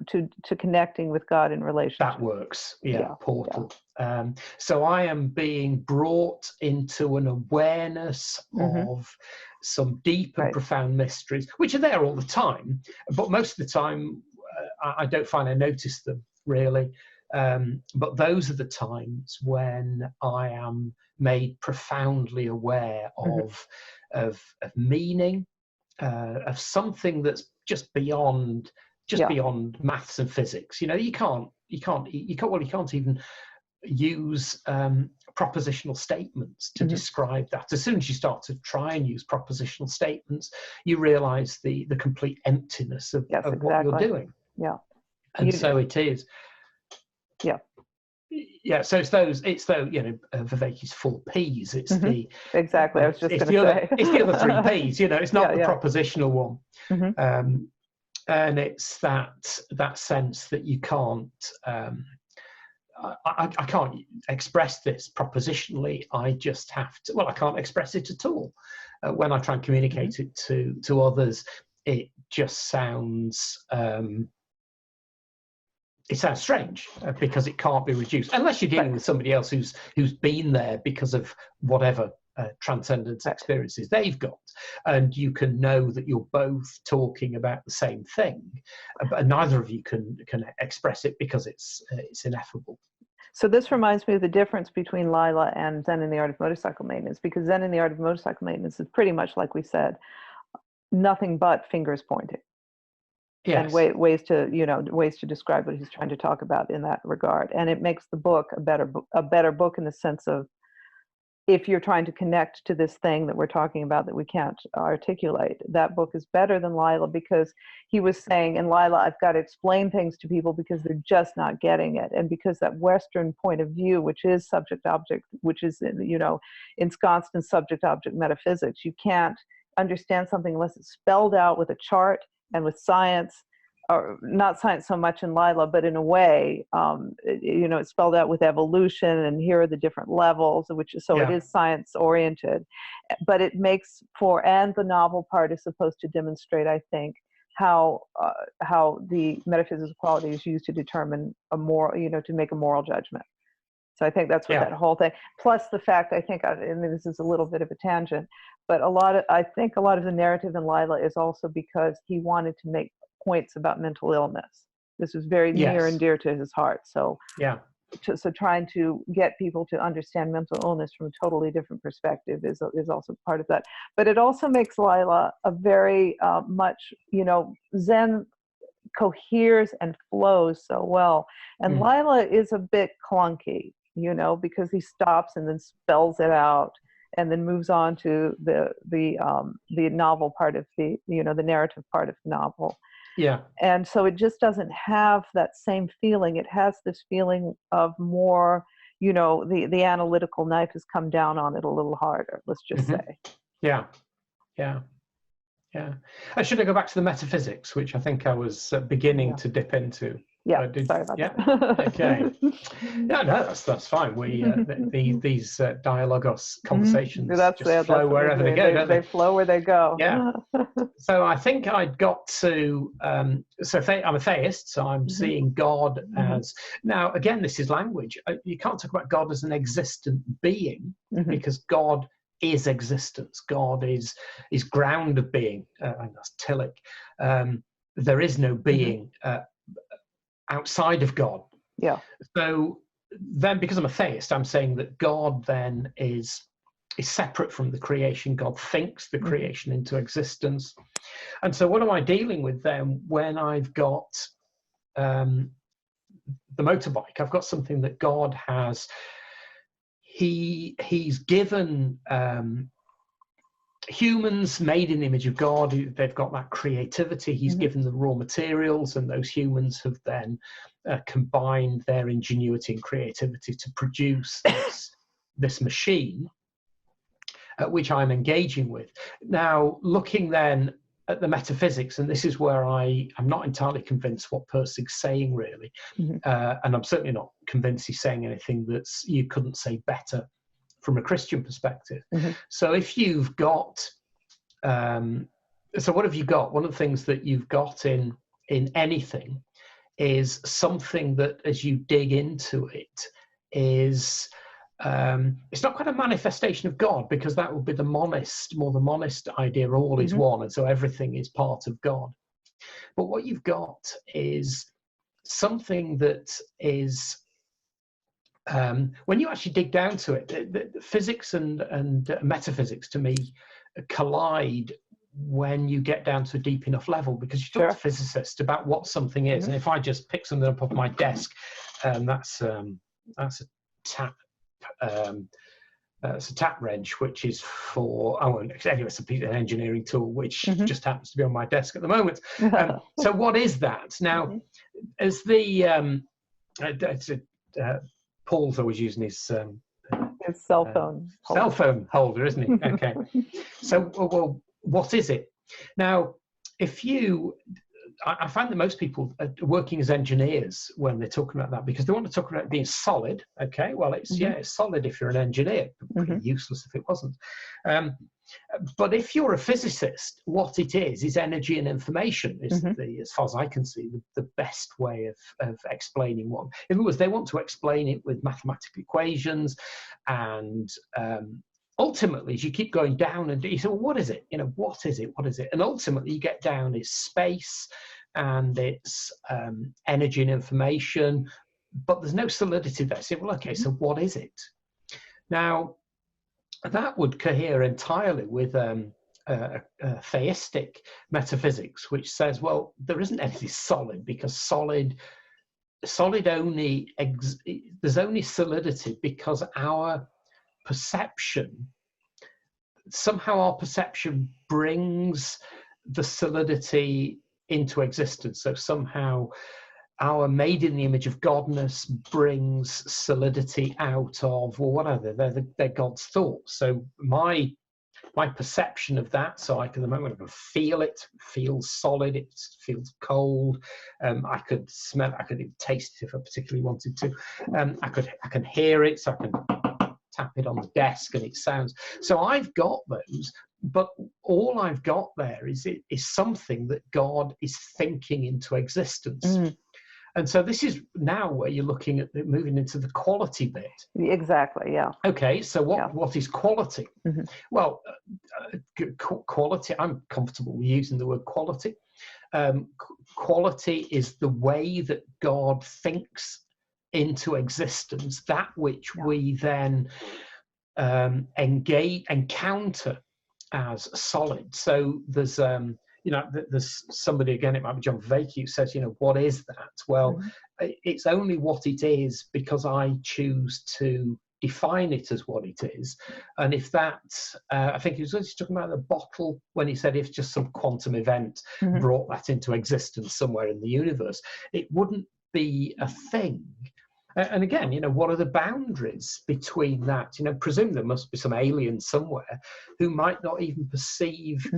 Speaker 1: connecting with God in relationship.
Speaker 2: That works. Portal. Yeah. So I am being brought into an awareness of some deep and profound mysteries, which are there all the time, but most of the time I don't find I notice them really. But those are the times when I am made profoundly aware of meaning, of something that's just beyond maths and physics. You can't even use propositional statements to describe that. As soon as you start to try and use propositional statements, you realize the complete emptiness of what you're doing. And so it is. So it's Viveki's 4 P's. It's the
Speaker 1: exactly. I was just going to say
Speaker 2: it's the other 3 P's. It's not the propositional one, and it's that sense that you can't. I can't express this propositionally. I just have to. Well, I can't express it at all. When I try and communicate it to others, it just sounds. It sounds strange because it can't be reduced unless you're dealing with somebody else who's been there because of whatever transcendence experiences they've got, and you can know that you're both talking about the same thing, but neither of you can express it because it's ineffable.
Speaker 1: So this reminds me of the difference between Lila and Zen in the Art of Motorcycle Maintenance, because Zen in the Art of Motorcycle Maintenance is pretty much like we said, nothing but fingers pointing.
Speaker 2: Yes.
Speaker 1: And ways to describe what he's trying to talk about in that regard, and it makes the book a better book in the sense of, if you're trying to connect to this thing that we're talking about that we can't articulate, that book is better than Lila, because he was saying in Lila, I've got to explain things to people because they're just not getting it, and because that Western point of view, which is subject-object, which is ensconced in subject-object metaphysics, you can't understand something unless it's spelled out with a chart and with science, or not science so much in Lila, but in a way, it's spelled out with evolution, and here are the different levels, it is science oriented, but it makes and the novel part is supposed to demonstrate, I think, how the metaphysical quality is used to determine a moral, to make a moral judgment. So I think that's what that whole thing, plus the fact, I think, and this is a little bit of a tangent, but I think a lot of the narrative in Lila is also because he wanted to make points about mental illness. This was very near and dear to his heart. So so trying to get people to understand mental illness from a totally different perspective is also part of that. But it also makes Lila a very much, Zen coheres and flows so well. And Lila is a bit clunky, because he stops and then spells it out and then moves on to the novel part of the narrative part of the novel.
Speaker 2: Yeah.
Speaker 1: And so it just doesn't have that same feeling. It has this feeling of more, the analytical knife has come down on it a little harder, let's just say.
Speaker 2: Yeah. Should I go back to the metaphysics, which I think I was beginning to dip into?
Speaker 1: Yeah, sorry about that.
Speaker 2: Okay. No, that's fine. We these dialogos conversations flow wherever they go.
Speaker 1: They flow where they go.
Speaker 2: Yeah. So I think I got to. I'm a theist, so I'm seeing God as. Now, again, this is language. You can't talk about God as an existent being because God is existence. God is ground of being. And that's Tillich. There is no being outside of God. Yeah. So then, because I'm a theist, I'm saying that God then is separate from the creation. God thinks the creation into existence. And so what am I dealing with then when I've got the motorbike? I've got something that God has. He's given humans made in the image of God. They've got that creativity. He's given them raw materials, and those humans have then combined their ingenuity and creativity to produce this machine, which I'm engaging with. Now, looking then at the metaphysics, and this is where I'm not entirely convinced what Pirsig's saying, really, and I'm certainly not convinced he's saying anything that's you couldn't say better from a Christian perspective. So if you've got, so what have you got? One of the things that you've got in anything is something that, as you dig into it, is it's not quite a manifestation of God, because that would be the monist idea. All is one, and so everything is part of God. But what you've got is something that is. When you actually dig down to it, the physics and metaphysics to me collide when you get down to a deep enough level, because you talk to physicists about what something is, and if I just pick something up off my desk, that's a tap. It's a tap wrench, which is for anyway, it's an engineering tool which just happens to be on my desk at the moment. So what is that now? As the Paul's always using his
Speaker 1: cell phone
Speaker 2: holder, isn't he? Okay. So, well, what is it? Now, I find that most people are working as engineers when they're talking about that, because they want to talk about it being solid. Okay, well, it's solid if you're an engineer. Pretty useless if it wasn't. But if you're a physicist, what it is energy and information. Is as far as I can see, the best way of explaining one. In other words, they want to explain it with mathematical equations, and ultimately, as you keep going down, and you say, well, what is it? What is it? What is it? And ultimately, you get down is space, and it's energy and information, but there's no solidity there. So, well, okay, so what is it? Now, that would cohere entirely with a theistic metaphysics, which says, well, there isn't anything solid, because solid only there's only solidity because our perception brings the solidity into existence. So somehow our made in the image of Godness brings solidity out of, well, whatever, they're God's thoughts. So my perception of that, so I can, the moment I can feel it, feels solid, it feels cold. I could smell it, I could even taste it if I particularly wanted to. I can hear it, so I can tap it on the desk and it sounds. So I've got those, but all I've got there is something that God is thinking into existence. And so this is now where you're looking at moving into the quality bit.
Speaker 1: Exactly, yeah.
Speaker 2: Okay, so what is quality? Well, quality, I'm comfortable with using the word quality. Quality is the way that God thinks into existence, that which we then encounter as solid. So there's there's somebody, again, it might be John Vacey, who says, what is that? Well, it's only what it is because I choose to define it as what it is. And if that, I think he was talking about the bottle when he said if just some quantum event brought that into existence somewhere in the universe, it wouldn't be a thing. And again, what are the boundaries between that? Presume there must be some alien somewhere who might not even perceive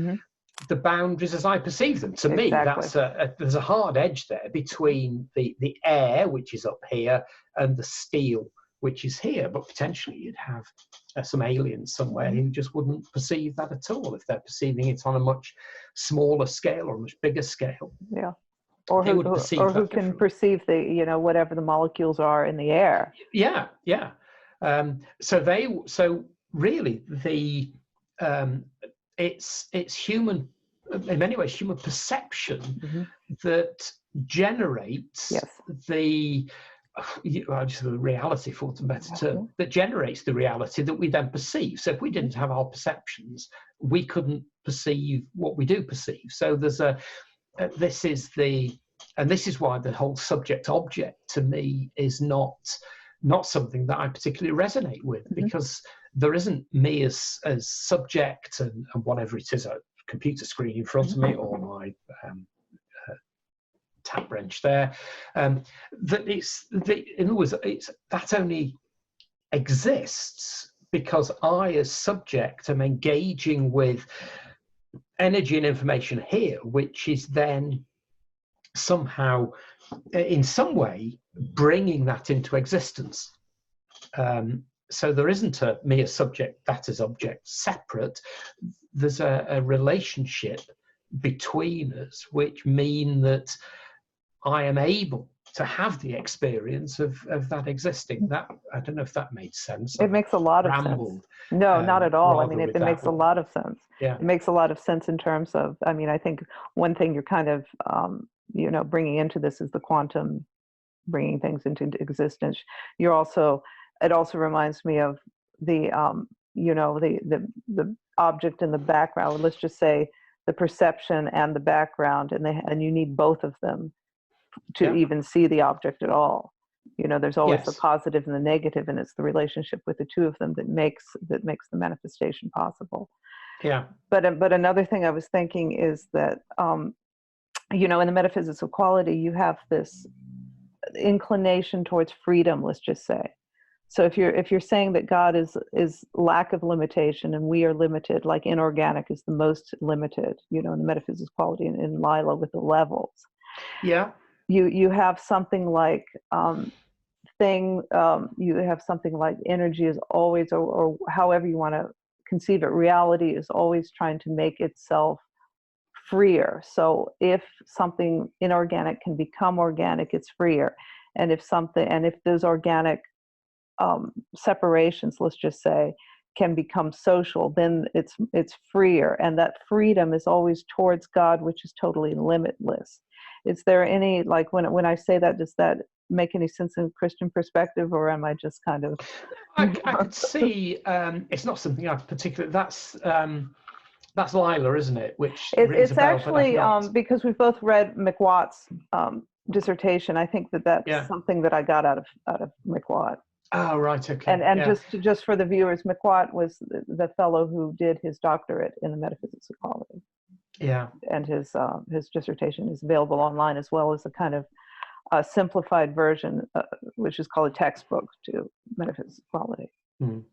Speaker 2: the boundaries as I perceive them. To me, that's there's a hard edge there between the air, which is up here, and the steel, which is here. But potentially you'd have some aliens somewhere who just wouldn't perceive that at all if they're perceiving it on a much smaller scale or a much bigger scale.
Speaker 1: Yeah. Or who can perceive the, whatever the molecules are in the air.
Speaker 2: Yeah, yeah. So really it's human, in many ways, human perception that generates the reality, for a better term, that generates the reality that we then perceive. So if we didn't have our perceptions, we couldn't perceive what we do perceive. So there's this is why the whole subject object to me is not something that I particularly resonate with, because there isn't me as subject and whatever it is, a computer screen in front of me or my tap wrench there. That in other words, that only exists because I, as subject, am engaging with energy and information here, which is then somehow, in some way, bringing that into existence. So there isn't a me as subject, that as object separate. There's a relationship between us, which mean that I am able to have the experience of that existing. That, I don't know if that made sense.
Speaker 1: It makes a lot of sense. No, not at all. I mean, it makes a lot of sense.
Speaker 2: Yeah.
Speaker 1: It makes a lot of sense in terms of, I mean, I think one thing you're kind of, bringing into this is the quantum, bringing things into existence. You're also, it also reminds me of the, the object in the background. Let's just say the perception and the background, and you need both of them to even see the object at all. There's always the positive and the negative, and it's the relationship with the two of them that makes the manifestation possible.
Speaker 2: Yeah.
Speaker 1: But another thing I was thinking is that in the metaphysics of quality, you have this inclination towards freedom, let's just say. So if you're saying that God is lack of limitation and we are limited, like inorganic is the most limited, in the metaphysics of quality in Lila with the levels.
Speaker 2: Yeah.
Speaker 1: You have something like you have something like energy is always, or however you want to conceive it, reality is always trying to make itself freer. So if something inorganic can become organic, it's freer. And if those organic separations, let's just say, can become social, then it's freer. And that freedom is always towards God, which is totally limitless. Is there any, like, when I say that, does that make any sense in Christian perspective, or am I just kind of?
Speaker 2: I could see it's not something I particularly. That's Lila, isn't it? Which
Speaker 1: it's actually because we've both read McWatt's dissertation. I think that's something that I got out of McWatt.
Speaker 2: Oh, right, okay.
Speaker 1: And just for the viewers, McWatt was the fellow who did his doctorate in the metaphysics of quality.
Speaker 2: Yeah. And
Speaker 1: his dissertation is available online, as well as a kind of simplified version, which is called a textbook to metaphysics of quality.
Speaker 2: Mm.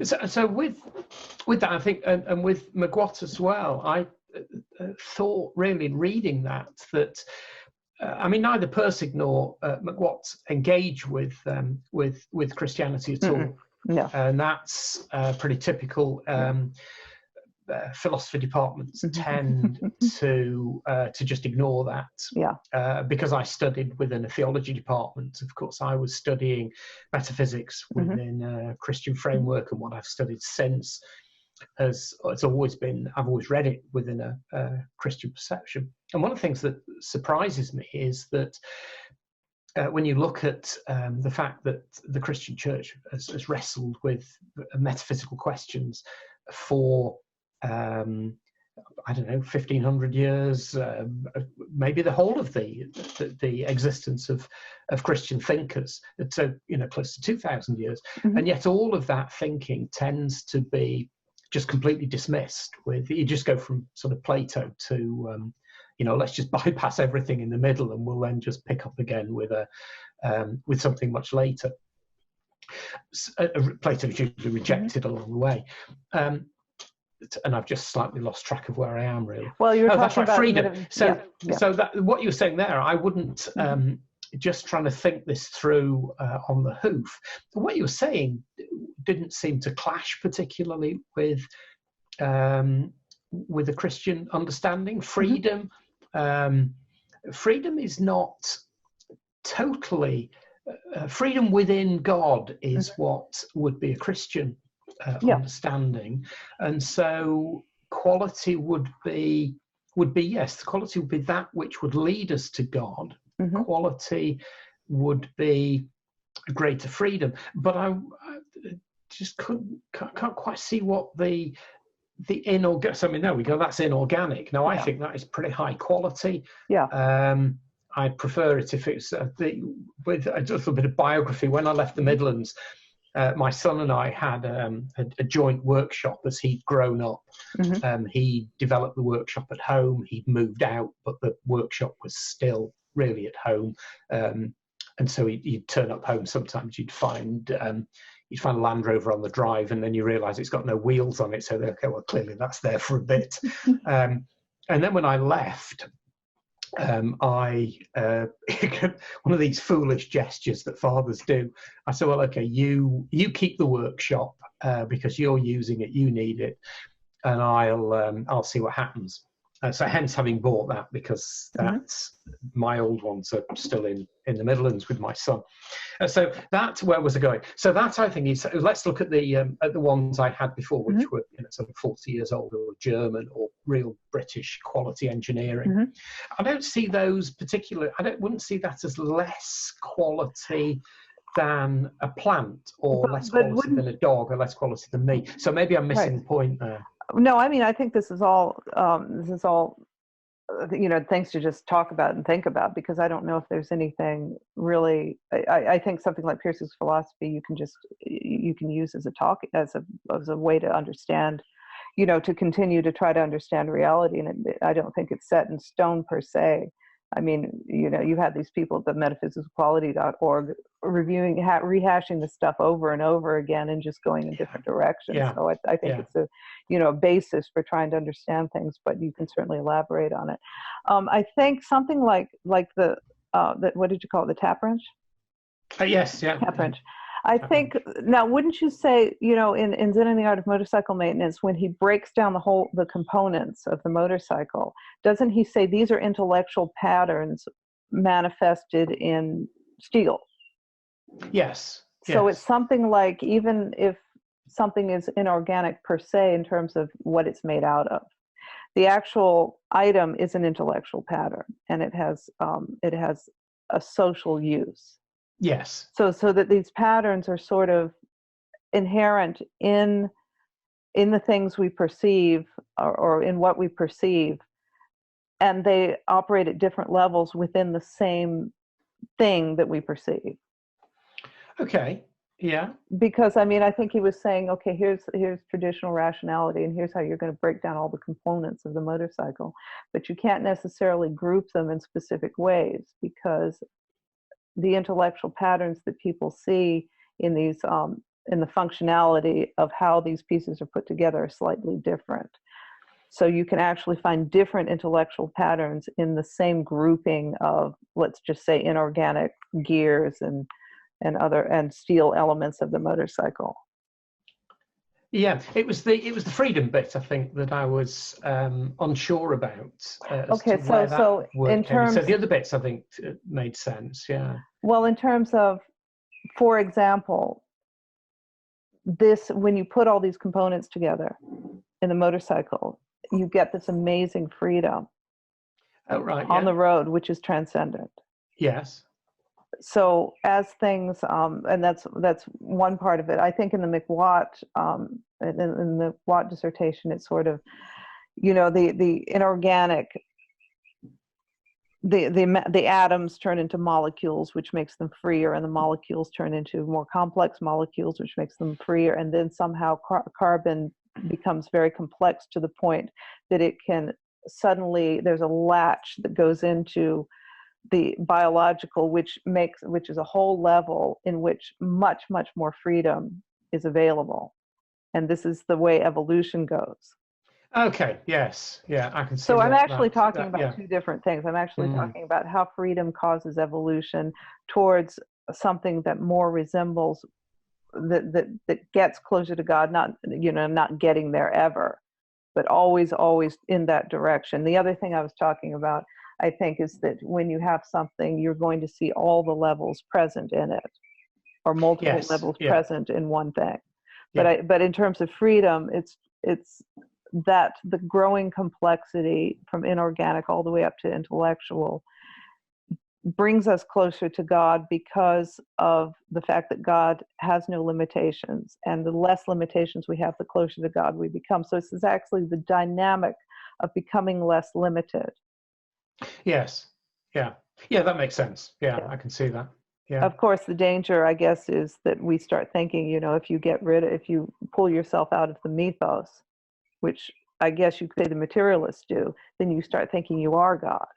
Speaker 2: So with that, I think, and with McWatt as well, I thought really in reading that I mean, neither Pirsig nor McWatt engage with Christianity at all.
Speaker 1: No.
Speaker 2: And that's pretty typical. philosophy departments tend to just ignore that.
Speaker 1: Yeah.
Speaker 2: Because I studied within a theology department, of course, I was studying metaphysics within a Christian framework, and what I've studied since it's always been, I've always read it within a Christian perception. And one of the things that surprises me is that when you look at the fact that the Christian church has wrestled with metaphysical questions for, I don't know, 1500 years, maybe the whole of the existence of Christian thinkers, so, close to 2000 years. And yet all of that thinking tends to be just completely dismissed. You just go from sort of Plato to, let's just bypass everything in the middle, and we'll then just pick up again with something much later. Plato is usually rejected along the way. And I've just slightly lost track of where I am, really.
Speaker 1: Well, you're talking
Speaker 2: that's right,
Speaker 1: about
Speaker 2: freedom. So that what you were saying there, I wouldn't just trying to think this through on the hoof. What you were saying didn't seem to clash particularly with a Christian understanding. Freedom, freedom is not totally. Freedom within God is what would be a Christian understanding, and so quality would be yes, the quality would be that which would lead us to God. Quality would be greater freedom, but I just can't quite see what the inorganic. I mean, there we go. That's inorganic. Now I think that is pretty high quality. I prefer it if it's with a little bit of biography. When I left the Midlands, my son and I had a joint workshop as he'd grown up. He developed the workshop at home. He'd moved out, but the workshop was still really at home. And so he'd turn up home. Sometimes you'd find a Land Rover on the drive, and then you realise it's got no wheels on it. So okay, well, clearly that's there for a bit. And then when I left, I one of these foolish gestures that fathers do. I said, well, okay, you keep the workshop because you're using it, you need it, and I'll see what happens. So hence having bought that, because that's my old ones are still in the Midlands with my son. So that's where was I going? So that, I think, is, let's look at the ones I had before, which were sort of 40 years old, or German, or real British quality engineering. I don't see those particular. Wouldn't see that as less quality than a plant, or less quality than a dog, or less quality than me. So maybe I'm missing the point there.
Speaker 1: No, I mean, I think this is all things to just talk about and think about, because I don't know if there's anything really. I think something like Pirsig's philosophy you can use as a way to understand, to continue to try to understand reality, and I don't think it's set in stone per se. I mean, you have these people at the metaphysicalquality.org rehashing the stuff over and over again and just going in different directions. So I think it's a basis for trying to understand things, but you can certainly elaborate on it. I think something like the what did you call it, the tap wrench?
Speaker 2: Yes,
Speaker 1: tap wrench. I think, now, wouldn't you say, in Zen and the Art of Motorcycle Maintenance, when he breaks down the components of the motorcycle, doesn't he say these are intellectual patterns manifested in steel?
Speaker 2: Yes.
Speaker 1: So it's something like, even if something is inorganic per se in terms of what it's made out of, the actual item is an intellectual pattern, and it has a social use.
Speaker 2: Yes.
Speaker 1: So that these patterns are sort of inherent in the things we perceive, or in what we perceive, and they operate at different levels within the same thing that we perceive.
Speaker 2: Okay. Yeah.
Speaker 1: Because, I mean, I think he was saying, okay, here's traditional rationality, and here's how you're going to break down all the components of the motorcycle, but you can't necessarily group them in specific ways, because the intellectual patterns that people see in these in the functionality of how these pieces are put together are slightly different. So you can actually find different intellectual patterns in the same grouping of, let's just say, inorganic gears and steel elements of the motorcycle.
Speaker 2: Yeah, it was the freedom bit, I think, that I was unsure about as to
Speaker 1: Okay,
Speaker 2: where that
Speaker 1: so in
Speaker 2: word came in. So
Speaker 1: terms,
Speaker 2: the other bits, I think, made sense. Yeah.
Speaker 1: well, in terms of, for example, this, when you put all these components together in the motorcycle, you get this amazing freedom
Speaker 2: Oh, right.
Speaker 1: on
Speaker 2: Yeah.
Speaker 1: the road, which is transcendent.
Speaker 2: Yes.
Speaker 1: So as things, and that's one part of it. I think in the McWatt, in the Watt dissertation, it's sort of, the inorganic, the atoms turn into molecules, which makes them freer, and the molecules turn into more complex molecules, which makes them freer, and then somehow carbon becomes very complex to the point that it can suddenly, there's a latch that goes into the biological, which is a whole level in which much more freedom is available. And this is the way evolution goes.
Speaker 2: Okay. Yes. Yeah. I can see
Speaker 1: So I'm
Speaker 2: what
Speaker 1: actually talking about
Speaker 2: yeah.
Speaker 1: two different things. I'm actually
Speaker 2: Mm.
Speaker 1: talking about how freedom causes evolution towards something that more resembles, that gets closer to God, not getting there ever, but always in that direction. The other thing I was talking about, I think, is that when you have something, you're going to see all the levels present in it, or multiple
Speaker 2: Yes.
Speaker 1: levels
Speaker 2: Yeah.
Speaker 1: present in one thing.
Speaker 2: Yeah.
Speaker 1: But in terms of freedom, it's that the growing complexity from inorganic all the way up to intellectual brings us closer to God, because of the fact that God has no limitations, and the less limitations we have, the closer to God we become. So this is actually the dynamic of becoming less limited.
Speaker 2: Yes. Yeah. Yeah. That makes sense. Yeah.
Speaker 1: Yeah.
Speaker 2: I can see that. Yeah.
Speaker 1: Of course, the danger, I guess, is that we start thinking, if you pull yourself out of the mythos, which I guess you could say the materialists do, then you start thinking you are God.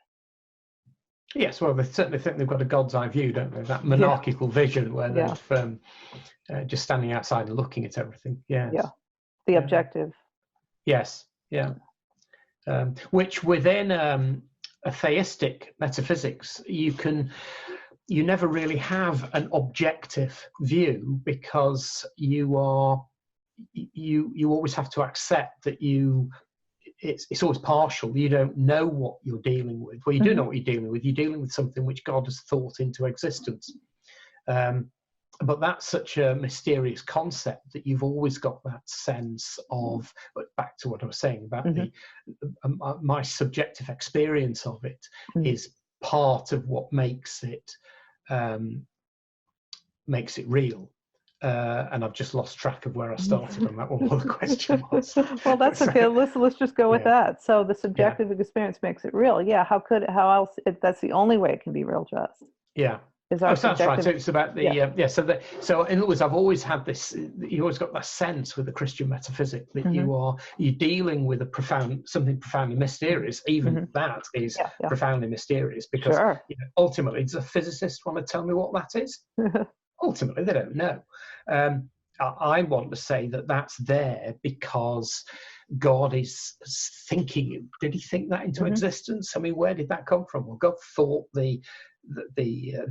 Speaker 2: Yes, well, they certainly think they've got a God's eye view, don't they? That
Speaker 1: Yeah.
Speaker 2: monarchical vision where
Speaker 1: Yeah.
Speaker 2: they've just standing outside and looking at everything. Yes.
Speaker 1: Yeah. The
Speaker 2: Yeah.
Speaker 1: objective.
Speaker 2: Yes. Yeah. Which within a theistic metaphysics, you never really have an objective view, because you always have to accept that it's always partial. You don't know what you're dealing with. Well, you do know what you're dealing with. You're dealing with something which God has thought into existence. But that's such a mysterious concept that you've always got that sense of, but back to what I was saying about my subjective experience of it is part of what makes it real. And I've just lost track of where I started on that one. What the question was.
Speaker 1: Well, that's okay. Let's just go with that. So the subjective experience makes it real. Yeah. How else? That's the only way it can be real to us.
Speaker 2: Yeah.
Speaker 1: Is our
Speaker 2: that's right. So it's about the So in other words, I've always had this. You always got that sense with the Christian metaphysic that you're dealing with something profoundly mysterious. Even that is profoundly mysterious, because ultimately, does a physicist want to tell me what that is? Ultimately, they don't know. I want to say that that's there because God is thinking. Did he think that into existence? I mean, where did that come from? Well, God thought the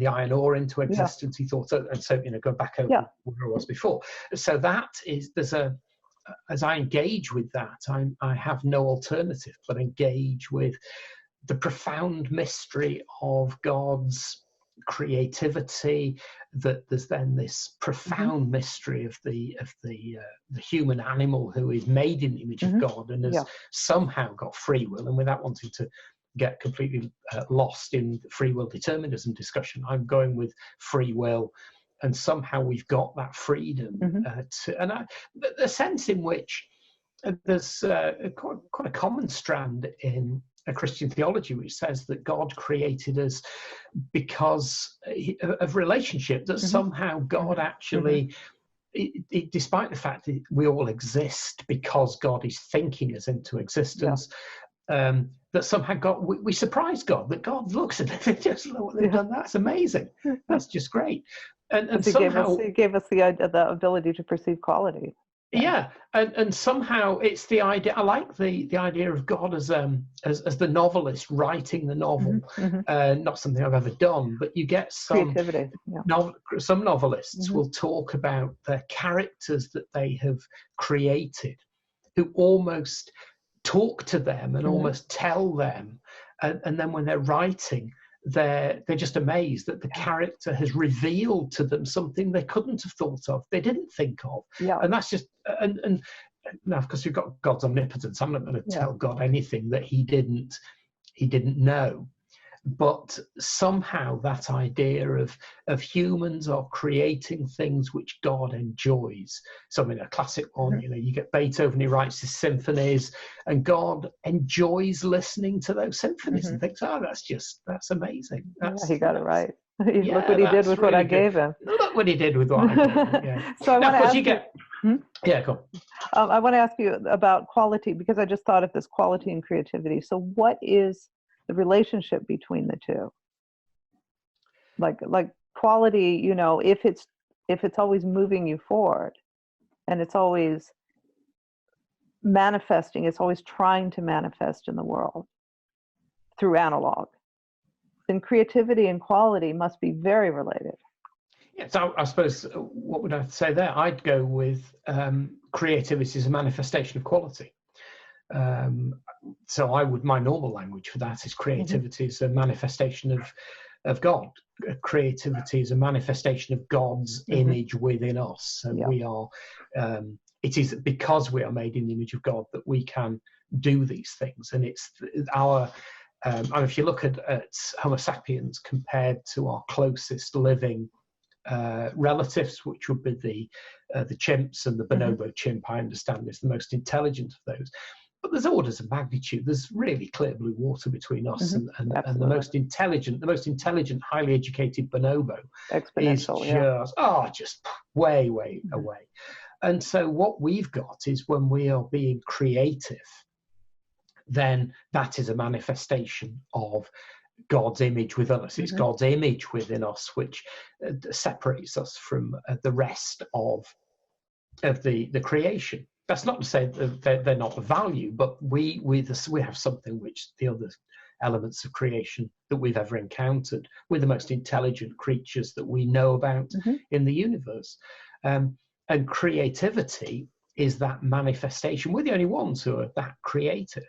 Speaker 2: iron ore into existence. He thought, and so go back over where I was before. So that is, as I engage with that, I have no alternative but engage with the profound mystery of God's creativity, that there's then this profound mystery of the human animal who is made in the image of God and has somehow got free will. And without wanting to get completely lost in free will determinism discussion, I'm going with free will, and somehow we've got that freedom the sense in which there's quite a common strand in a Christian theology which says that God created us because of relationship, that somehow God actually, despite the fact that we all exist because God is thinking us into existence, that somehow we surprise God, that God looks at it and just look what they've done. That's amazing. That's just great. And
Speaker 1: he
Speaker 2: somehow
Speaker 1: gave us the ability to perceive quality.
Speaker 2: Yeah, and somehow it's the idea. I like the idea of God as the novelist writing the novel. Not something I've ever done, but you get some
Speaker 1: Creativity.
Speaker 2: some novelists will talk about the characters that they have created, who almost talk to them and almost tell them, and then when they're writing, they're just amazed that the character has revealed to them something they couldn't have thought of, they didn't think of. And that's just and now, of course, we've got God's omnipotence. I'm not going to tell God anything that he didn't know. But somehow that idea of humans are creating things which God enjoys. So, I mean, a classic one, you get Beethoven, he writes his symphonies, and God enjoys listening to those symphonies and thinks, oh, that's amazing.
Speaker 1: He got it right. Look what he did with really what I gave him.
Speaker 2: Look what he did with what I gave him. Yeah.
Speaker 1: So I want to ask you.
Speaker 2: Yeah, go
Speaker 1: on. I want to ask you about quality, because I just thought of this quality and creativity. So what is the relationship between the two? Like quality, if it's always moving you forward, and it's always manifesting, it's always trying to manifest in the world through analog, then creativity and quality must be very related.
Speaker 2: Yeah, so I suppose what would I say there? I'd go with creativity as a manifestation of quality. So my normal language for that is creativity is a manifestation of God. Creativity is a manifestation of God's image within us. So we are, it is because we are made in the image of God that we can do these things. And it's our, and if you look at Homo sapiens compared to our closest living relatives, which would be the chimps, and the bonobo chimp, I understand, is the most intelligent of those. But there's orders of magnitude. There's really clear blue water between us and the most intelligent, highly educated bonobo is just way away. And so what we've got is, when we are being creative, then that is a manifestation of God's image within us. It's God's image within us which separates us from the rest of the creation. That's not to say that they're not of value, but we have something which the other elements of creation that we've ever encountered. We're the most intelligent creatures that we know about in the universe. And creativity is that manifestation. We're the only ones who are that creative.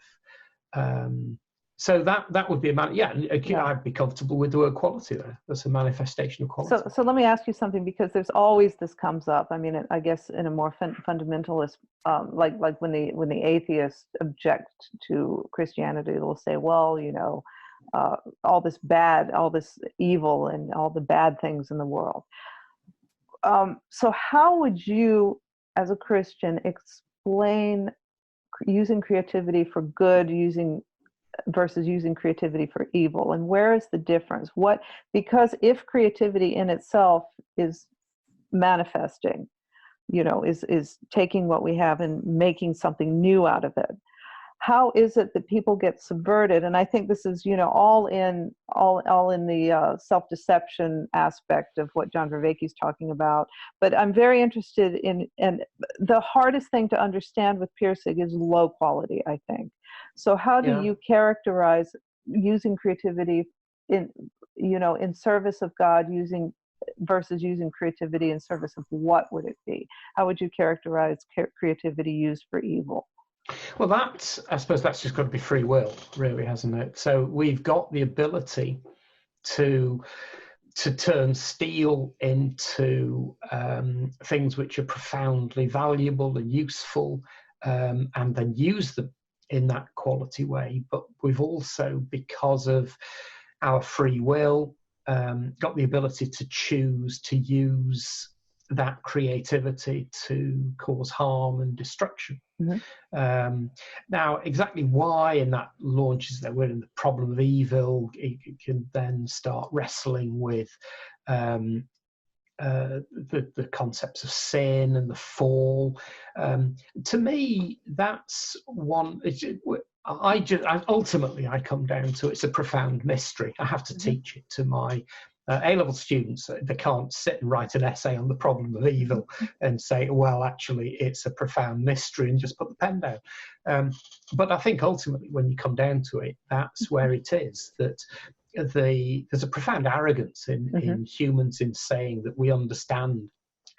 Speaker 2: So that would be I'd be comfortable with the word quality there. That's a manifestation of quality.
Speaker 1: So let me ask you something, because there's always this comes up. I mean, I guess in a more fundamentalist, like when the atheists object to Christianity, they'll say, well, all this bad, all this evil, and all the bad things in the world. So how would you, as a Christian, explain using creativity for good, versus using creativity for evil, and where is the difference? Because if creativity in itself is manifesting, is taking what we have and making something new out of it, how is it that people get subverted? And I think this is, all in the self-deception aspect of what John Vervaeke's talking about. But I'm very interested in, and the hardest thing to understand with Pirsig is low quality, I think. So how do you characterize using creativity in service of God, versus using creativity in service of what would it be? How would you characterize creativity used for evil?
Speaker 2: Well, I suppose that's just got to be free will, really, hasn't it? So we've got the ability to turn steel into things which are profoundly valuable and useful, and then use them in that quality way. But we've also, because of our free will, got the ability to choose to use that creativity to cause harm and destruction. Now, exactly why, and that launches that we're in the problem of evil. You can then start wrestling with the concepts of sin and the fall. To me, that's one. Ultimately, I come down to, it's a profound mystery. I have to teach it to my A-level students, they can't sit and write an essay on the problem of evil and say, well, actually, it's a profound mystery, and just put the pen down. But I think ultimately, when you come down to it, that's where it is, that there's a profound arrogance in humans in saying that we understand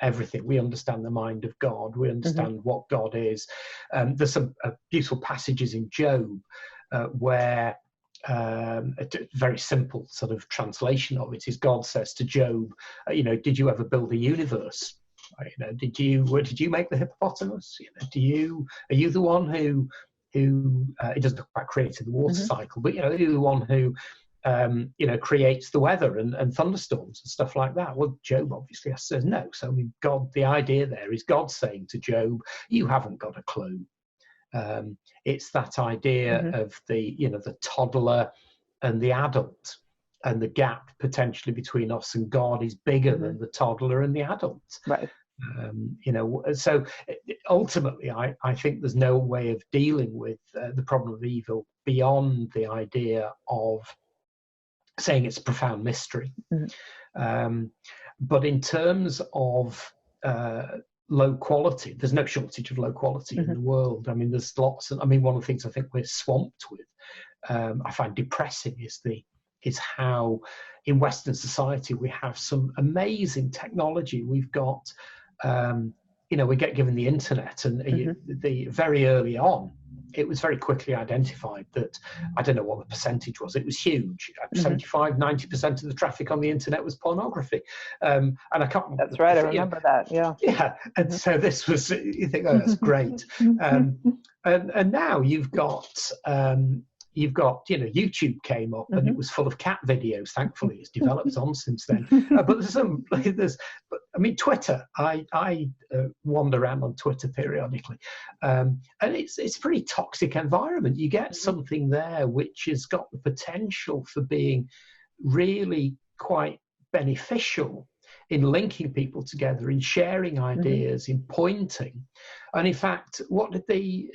Speaker 2: everything. We understand the mind of God. We understand what God is. There's some beautiful passages in Job where a very simple sort of translation of it is God says to Job, did you ever build a universe? Did you make the hippopotamus? Are you the one who it doesn't talk about creating the water cycle, but you're the one who creates the weather and thunderstorms and stuff like that. Well, Job obviously says no. So I mean, God, the idea there is God saying to Job, you haven't got a clue. It's that idea of the toddler and the adult, and the gap potentially between us and God is bigger than the toddler and the adult.
Speaker 1: Right.
Speaker 2: So ultimately, I think there's no way of dealing with the problem of evil beyond the idea of saying it's a profound mystery. But in terms of low quality, there's no shortage of low quality in the world. I mean, there's lots. One of the things I think we're swamped with, I find depressing, is how in Western society we have some amazing technology. We've got, we get given the internet, and the very early on, it was very quickly identified that, I don't know what the percentage was, it was huge. 75, 90% of the traffic on the internet was pornography. And I can't remember.
Speaker 1: That's right, I remember that, yeah.
Speaker 2: Yeah, and so this was, you think, oh, that's great. And now you've got, YouTube came up, and it was full of cat videos. Thankfully, it's developed on since then. But Twitter. I wander around on Twitter periodically, and it's a pretty toxic environment. You get something there which has got the potential for being really quite beneficial in linking people together, in sharing ideas, in pointing. And in fact, what did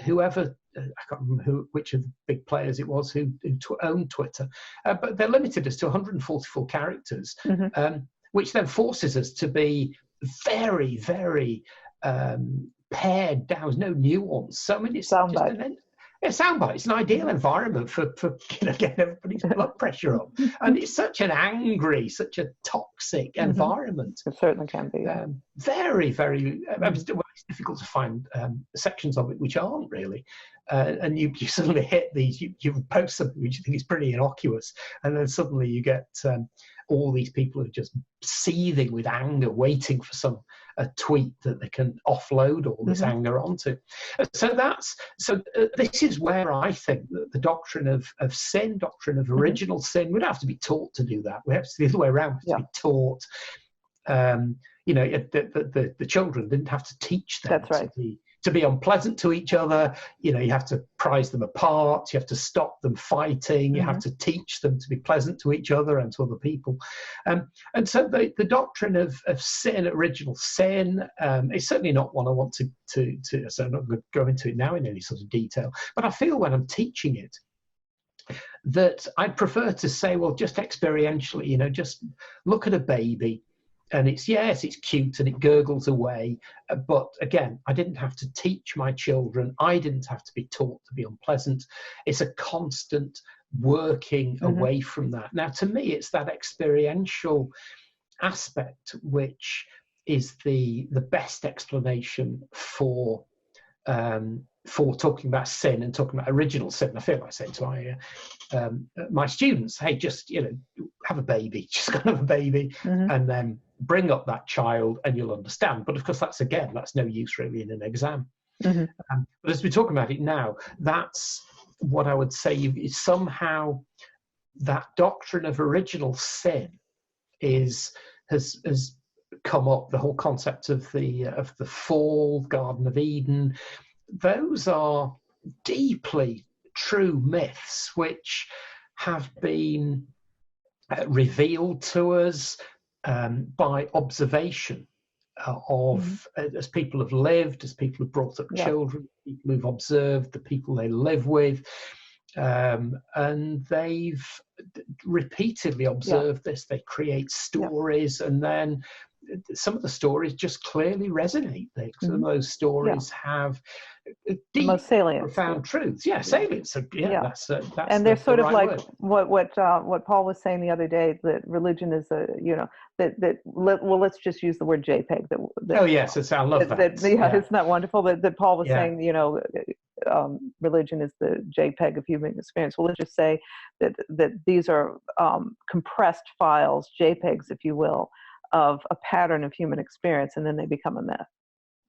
Speaker 2: whoever, I can't remember which of the big players it was who owned Twitter, but they're limited us to 144 characters, which then forces us to be very, very pared down. There's no nuance. So I mean, it's soundbite. It's an ideal environment for getting everybody's blood pressure up, and it's such an angry, such a toxic environment.
Speaker 1: It certainly can be. Yeah.
Speaker 2: Very, very. It's difficult to find sections of it which aren't really, and you suddenly hit these. You post something which you think is pretty innocuous, and then suddenly you get all these people who are just seething with anger, waiting for a tweet that they can offload all this anger onto. So this is where I think that the doctrine of sin, doctrine of original sin, we don't have to be taught to do that. We have to the other way around. We have to be taught. The children didn't have to teach them.
Speaker 1: That's right.
Speaker 2: To be unpleasant to each other. You have to prize them apart. You have to stop them fighting. You have to teach them to be pleasant to each other and to other people. And so the doctrine of sin, original sin, is certainly not one I want to so I'm not going to go into it now in any sort of detail. But I feel when I'm teaching it, that I'd prefer to say, well, just experientially, just look at a baby. And it's cute and it gurgles away. But again, I didn't have to teach my children. I didn't have to be taught to be unpleasant. It's a constant working away from that. Now, to me, it's that experiential aspect which is the best explanation for talking about sin and talking about original sin. I feel like I say to my students, hey, just have a baby, just go have a baby, and then bring up that child, and you'll understand. But of course, that's no use really in an exam. But as we're talking about it now, that's what I would say is somehow that doctrine of original sin has come up. The whole concept of the fall, Garden of Eden. Those are deeply true myths which have been revealed to us by observation of as people have lived, as people have brought up children, people who've observed the people they live with. And they've repeatedly observed this. They create stories, and then some of the stories just clearly resonate. Some of those stories have deep,
Speaker 1: most salient,
Speaker 2: profound truths. Yeah, salient. So that's
Speaker 1: and they're sort of
Speaker 2: right
Speaker 1: like
Speaker 2: word.
Speaker 1: what Paul was saying the other day, that religion is let's just use the word JPEG.
Speaker 2: Oh yes, I love that.
Speaker 1: Isn't that wonderful that Paul was saying? Religion is the JPEG of human experience. Well, let's just say that these are compressed files, JPEGs, if you will, of a pattern of human experience, and then they become a myth.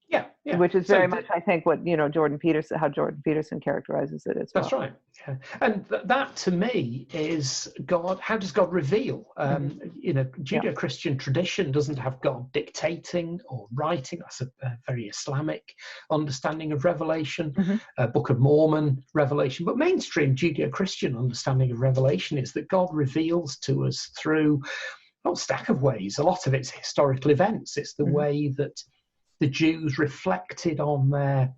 Speaker 1: Yeah. Which is very much, I think, what how Jordan Peterson characterizes it as well.
Speaker 2: That's right. Yeah. And that to me is God. How does God reveal? Judeo-Christian tradition doesn't have God dictating or writing. That's a very Islamic understanding of revelation. Book of Mormon revelation. But mainstream Judeo-Christian understanding of revelation is that God reveals to us through a whole stack of ways. A lot of it's historical events. It's the way that the Jews reflected on their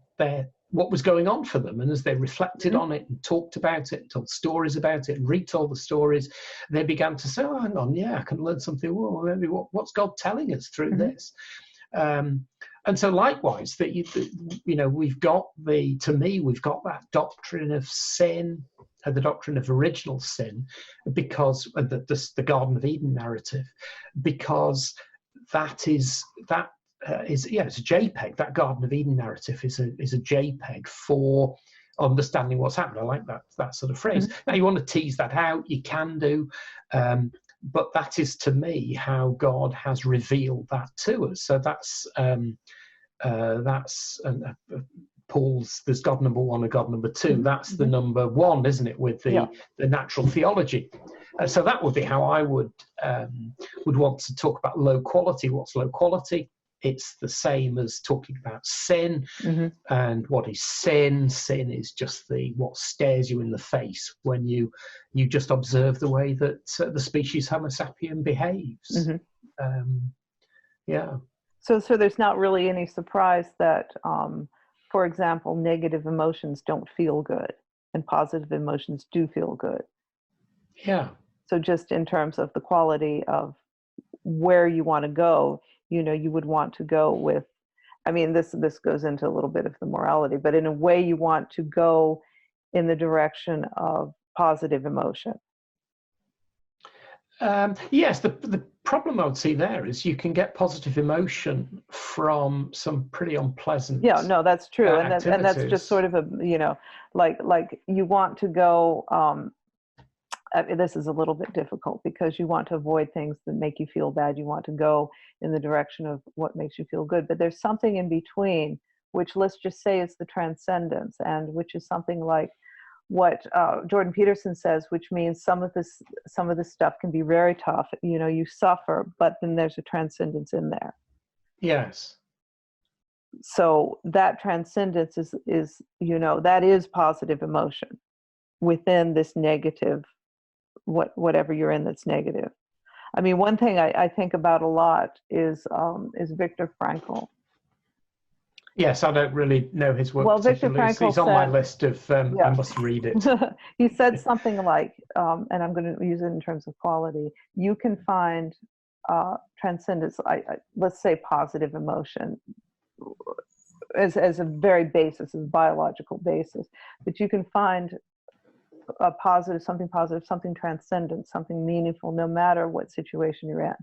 Speaker 2: what was going on for them, and as they reflected on it and talked about it, told stories about it, and retold the stories, they began to say, "Oh, hang on, I can learn something. Well, maybe what's God telling us through this?" And so, likewise, that we've got that doctrine of sin, the doctrine of original sin, because the Garden of Eden narrative, because it's a JPEG. That Garden of Eden narrative is a JPEG for understanding what's happened. I like that sort of phrase. Now, you want to tease that out, you can do, but that is, to me, how God has revealed that to us. So that's Paul's. There's God number one and God number two. That's the number one, isn't it? With the natural theology. So that would be how I would want to talk about low quality. What's low quality? It's the same as talking about sin. And what is sin? Sin is just what stares you in the face when you just observe the way that the species Homo sapien behaves.
Speaker 1: So there's not really any surprise that, for example, negative emotions don't feel good and positive emotions do feel good.
Speaker 2: Yeah.
Speaker 1: So just in terms of the quality of where you want to go, you would want to go with, this goes into a little bit of the morality, but in a way you want to go in the direction of positive emotion.
Speaker 2: Yes, the problem I would see there is you can get positive emotion from some pretty unpleasant.
Speaker 1: Yeah, no, that's true, and that's just sort of like you want to go. This is a little bit difficult because you want to avoid things that make you feel bad. You want to go in the direction of what makes you feel good. But there's something in between, which let's just say is the transcendence, and which is something like what Jordan Peterson says, which means some of this stuff can be very tough. You suffer, but then there's a transcendence in there.
Speaker 2: Yes.
Speaker 1: So that transcendence is that is positive emotion within this negative. Whatever you're in that's negative. One thing I think about a lot is Viktor Frankl.
Speaker 2: Yes, I don't really know his work.
Speaker 1: Well, Viktor Frankl
Speaker 2: he's on my list of I must read it.
Speaker 1: He said something like, and I'm going to use it in terms of quality. You can find transcendence. Let's say positive emotion as a very basis, as a biological basis, but you can find something positive, something transcendent, something meaningful, no matter what situation you're in.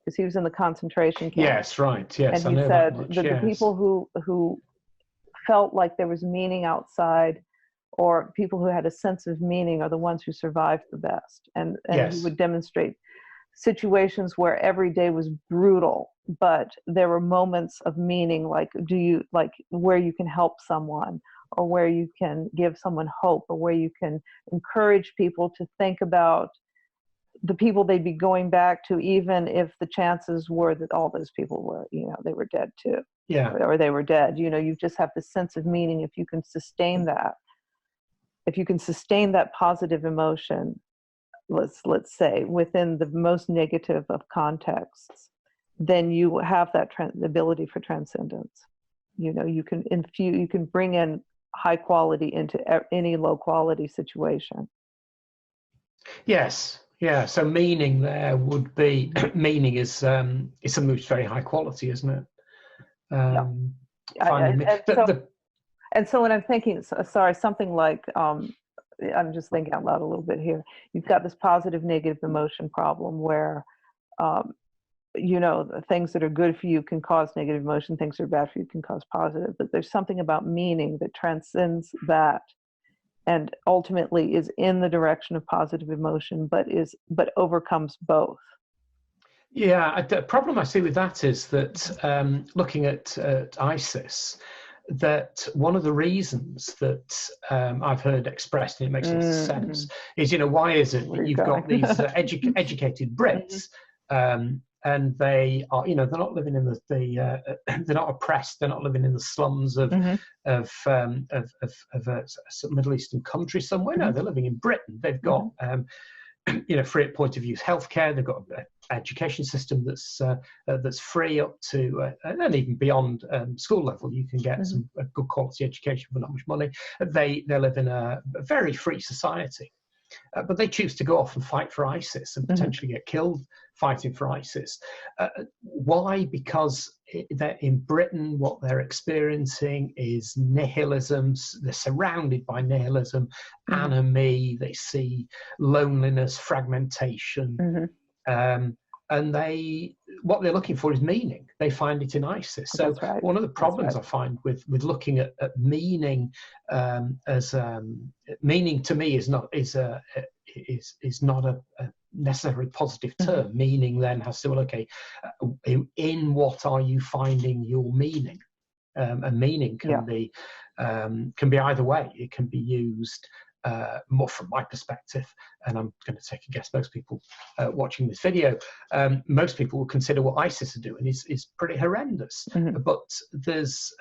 Speaker 1: Because he was in the concentration camp.
Speaker 2: Yes, right. Yes,
Speaker 1: and he said that the people who felt like there was meaning outside, or people who had a sense of meaning, are the ones who survived the best. And he would demonstrate situations where every day was brutal, but there were moments of meaning, like where you can help someone, or where you can give someone hope, or where you can encourage people to think about the people they'd be going back to, even if the chances were that all those people were, they were dead too.
Speaker 2: Yeah.
Speaker 1: Or they were dead. You just have this sense of meaning. If you can sustain that, positive emotion, let's say within the most negative of contexts, then you have that ability for transcendence. You can bring in high quality into any low quality situation.
Speaker 2: Yes, yeah. So meaning there would be meaning is something which is very high quality, isn't it? Finding
Speaker 1: and so when I'm thinking, sorry, something like I'm just thinking out loud a little bit here. You've got this positive negative emotion problem where the things that are good for you can cause negative emotion, things that are bad for you can cause positive, but there's something about meaning that transcends that and ultimately is in the direction of positive emotion, but overcomes both.
Speaker 2: Yeah, the problem I see with that is that looking at ISIS, that one of the reasons that I've heard expressed, and it makes a lot of sense, is, why is it that you've got these educated Brits, and they are, they're not living in they're not oppressed, they're not living in the slums of a Middle Eastern country somewhere. No, they're living in Britain. They've got free at point of use healthcare. They've got an education system that's free up to and even beyond school level. You can get some good quality education for not much money. They live in a very free society, but they choose to go off and fight for ISIS and potentially get killed fighting for ISIS. Why? Because they're in Britain. What they're experiencing is nihilism. They're surrounded by nihilism, enemy. They see loneliness, fragmentation, and what they're looking for is meaning. They find it in ISIS. So one of the problems I find with looking at meaning as meaning to me is not a necessarily positive term. Meaning then has to, in what are you finding your meaning? And meaning can be either way. It can be used more from my perspective, and I'm going to take a guess most people watching this video, most people will consider what ISIS are doing is pretty horrendous. But there's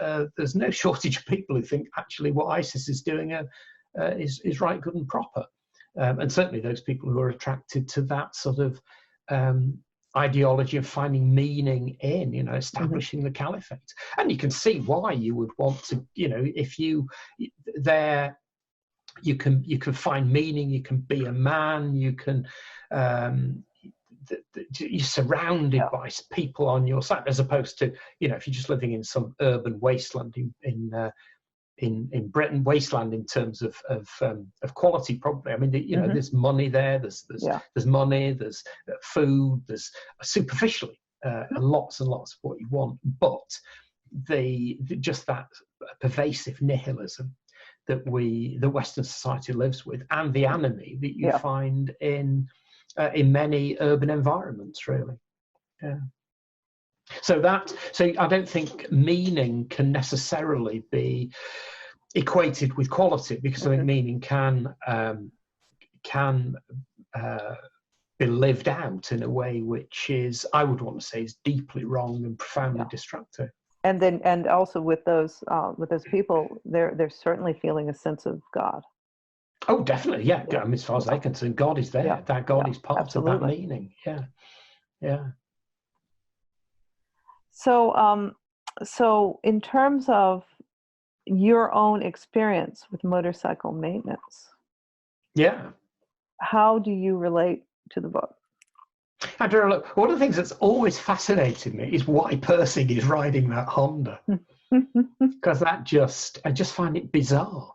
Speaker 2: no shortage of people who think actually what ISIS is doing is right, good and proper. And certainly those people who are attracted to that sort of ideology of finding meaning in, establishing the caliphate. And you can see why you would want to, if you can find meaning, you can be a man, you can you're surrounded by people on your side, as opposed to, if you're just living in some urban wasteland in Britain, wasteland in terms of quality, probably. I mean, there's money there, there's money, there's food, there's superficially lots and lots of what you want, but just that pervasive nihilism that Western society lives with, and the enemy that you find in many urban environments, really. Yeah. So I don't think meaning can necessarily be equated with quality, because I think meaning can be lived out in a way which is, I would want to say, is deeply wrong and profoundly destructive.
Speaker 1: And also with those people, they're certainly feeling a sense of God.
Speaker 2: Oh, definitely, yeah. I mean, as far as they're concerned, God is there. Yeah. That God is part of that meaning. Yeah.
Speaker 1: So in terms of your own experience with motorcycle maintenance, how do you relate to the book?
Speaker 2: Andrew, look, one of the things that's always fascinated me is why Pirsig is riding that Honda, because I just find it bizarre.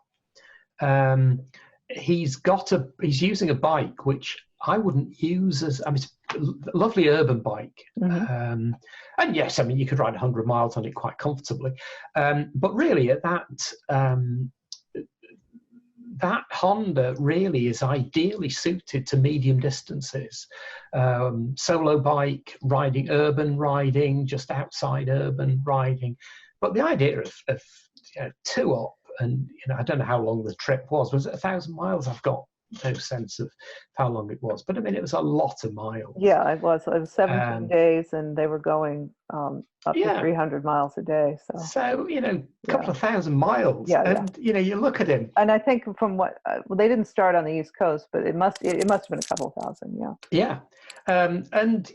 Speaker 2: He's using a bike which I wouldn't use it's a lovely urban bike. And yes, I mean, you could ride 100 miles on it quite comfortably. But really, that Honda really is ideally suited to medium distances. Solo bike riding, urban riding, just outside urban riding. But the idea of two up, and I don't know how long the trip was. Was it 1,000 miles? I've got no sense of how long it was, but I mean, it was a lot of miles.
Speaker 1: Yeah, it was 17 days, and they were going up to 300 miles a day. So
Speaker 2: a couple of thousand miles. And you look at him,
Speaker 1: and I think from what they didn't start on the East Coast, but it must have been a couple of thousand. And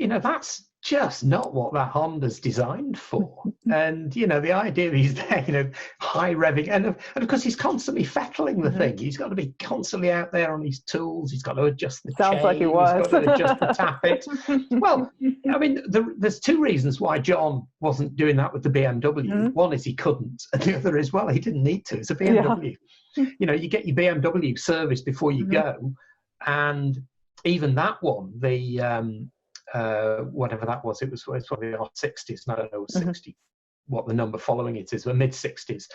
Speaker 2: just not what that Honda's designed for. And, you know, the idea he's there, you know, high revving, and of course he's constantly fettling the thing. He's got to be constantly out there on his tools. He's got to adjust the
Speaker 1: Sounds
Speaker 2: chain.
Speaker 1: like he was.
Speaker 2: He's got to adjust the tappet. Well, I mean, there's two reasons why John wasn't doing that with the BMW. One is he couldn't, and the other is, well, he didn't need to. It's a BMW. Yeah. You know, you get your BMW service before you go, and even that one, the whatever that was, it was probably the 60s, and I don't know, 60, what the number following it is, but mid 60s,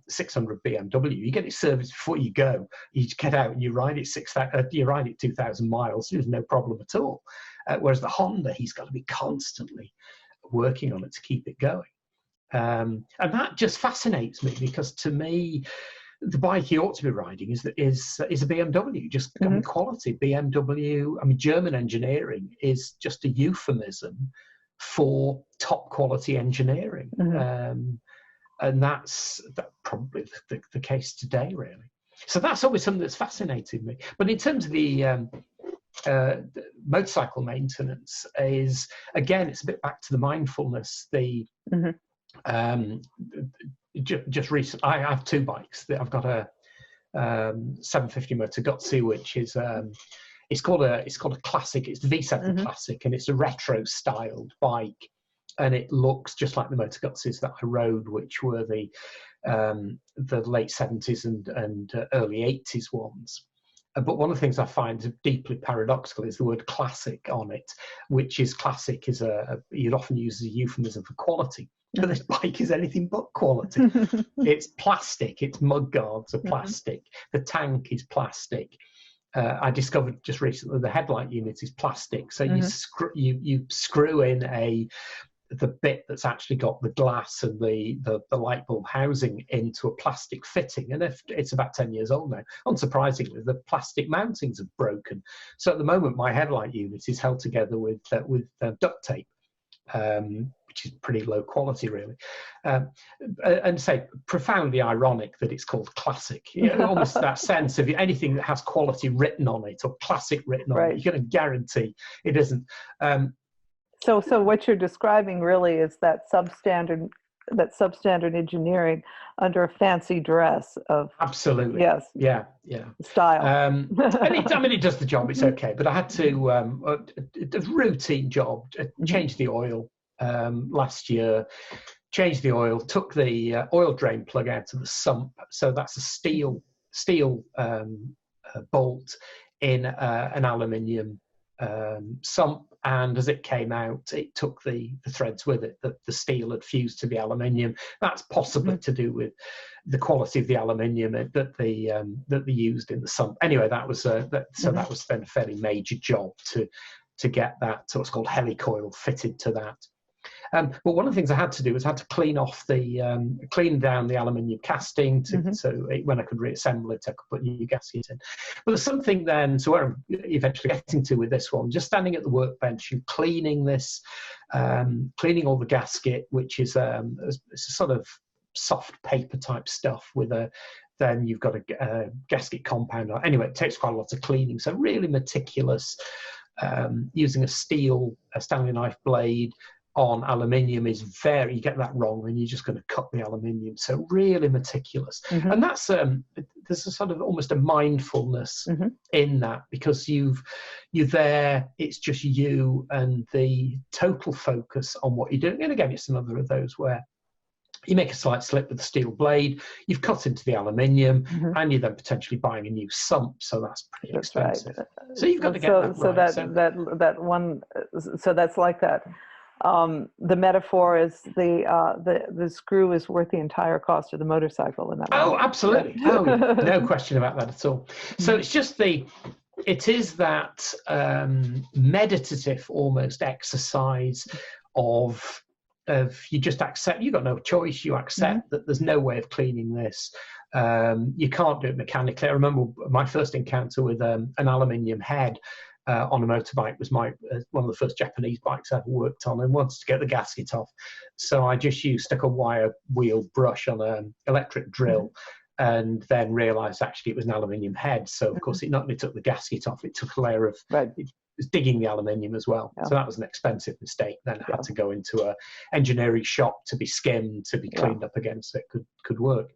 Speaker 2: 600 BMW. You get it serviced before you go. You get out and you ride it 2,000 miles. There's no problem at all. Whereas the Honda, he's got to be constantly working on it to keep it going. And that just fascinates me, because to me, the bike he ought to be riding is a BMW, just quality. BMW, I mean, German engineering is just a euphemism for top quality engineering. And that's probably the case today, really. So that's always something that's fascinated me. But in terms of the motorcycle maintenance, is, again, it's a bit back to the mindfulness. Just recent, I have two bikes. I've got a 750 Moto Guzzi, which is it's called a classic. It's the V7 Classic, and it's a retro styled bike, and it looks just like the Moto Guzzis that I rode, which were the late 70s and early 80s ones. But one of the things I find deeply paradoxical is the word classic on it, which is classic is you'd often use as a euphemism for quality. But this bike is anything but quality. It's plastic. Its mud guards are plastic. The tank is plastic. I discovered just recently the headlight unit is plastic. So you screw in the bit that's actually got the glass and the light bulb housing into a plastic fitting, and if it's about 10 years old now, unsurprisingly, the plastic mountings have broken. So at the moment, my headlight unit is held together with duct tape, which is pretty low quality, really. And say, profoundly ironic that it's called classic. You know, almost that sense of anything that has quality written on it or classic written on it, you're going to guarantee it isn't.
Speaker 1: So what you're describing really is that substandard engineering under a fancy dress of
Speaker 2: absolutely,
Speaker 1: yes, style.
Speaker 2: And it does the job. It's okay, but I had to a routine job. Change the oil last year. Changed the oil. Took the oil drain plug out of the sump. So that's a steel bolt in an aluminium sump, and as it came out, it took the threads with it. The steel had fused to the aluminium. That's possibly to do with the quality of the aluminium that they used in the sump. Anyway, that was that was then a fairly major job to get that what's called helicoil fitted to that. But one of the things I had to do was clean down the aluminium casting so when I could reassemble it, I could put new gasket in. But there's something then, so where I'm eventually getting to with this one, just standing at the workbench and cleaning this, cleaning all the gasket, which is it's a sort of soft paper type stuff with then you've got a gasket compound. Anyway, it takes quite a lot of cleaning, so really meticulous. Using a steel Stanley knife blade on aluminium is you get that wrong and you're just going to cut the aluminium. So really meticulous. And that's there's a sort of almost a mindfulness in that, because you're there, it's just you and the total focus on what you're doing. And again, it's another of those where you make a slight slip with the steel blade, you've cut into the aluminium, and you're then potentially buying a new sump, so that's pretty expensive. Right. So you've got to get that right.
Speaker 1: So that's like that. The metaphor is the screw is worth the entire cost of the motorcycle in that way.
Speaker 2: Oh, absolutely. Oh, no question about that at all. So it's just it is that meditative almost exercise of you just accept, you've got no choice, you accept that there's no way of cleaning this. You can't do it mechanically. I remember my first encounter with an aluminium head on a motorbike was one of the first Japanese bikes I ever worked on, and wanted to get the gasket off. So I just stuck a wire wheel brush on an electric drill, and then realised actually it was an aluminium head. So of course it not only took the gasket off, it took a layer of was digging the aluminium as well.
Speaker 1: Yeah.
Speaker 2: So that was an expensive mistake. Then it
Speaker 1: Yeah.
Speaker 2: had to go into a engineering shop to be skimmed, to be cleaned up again, so it could work.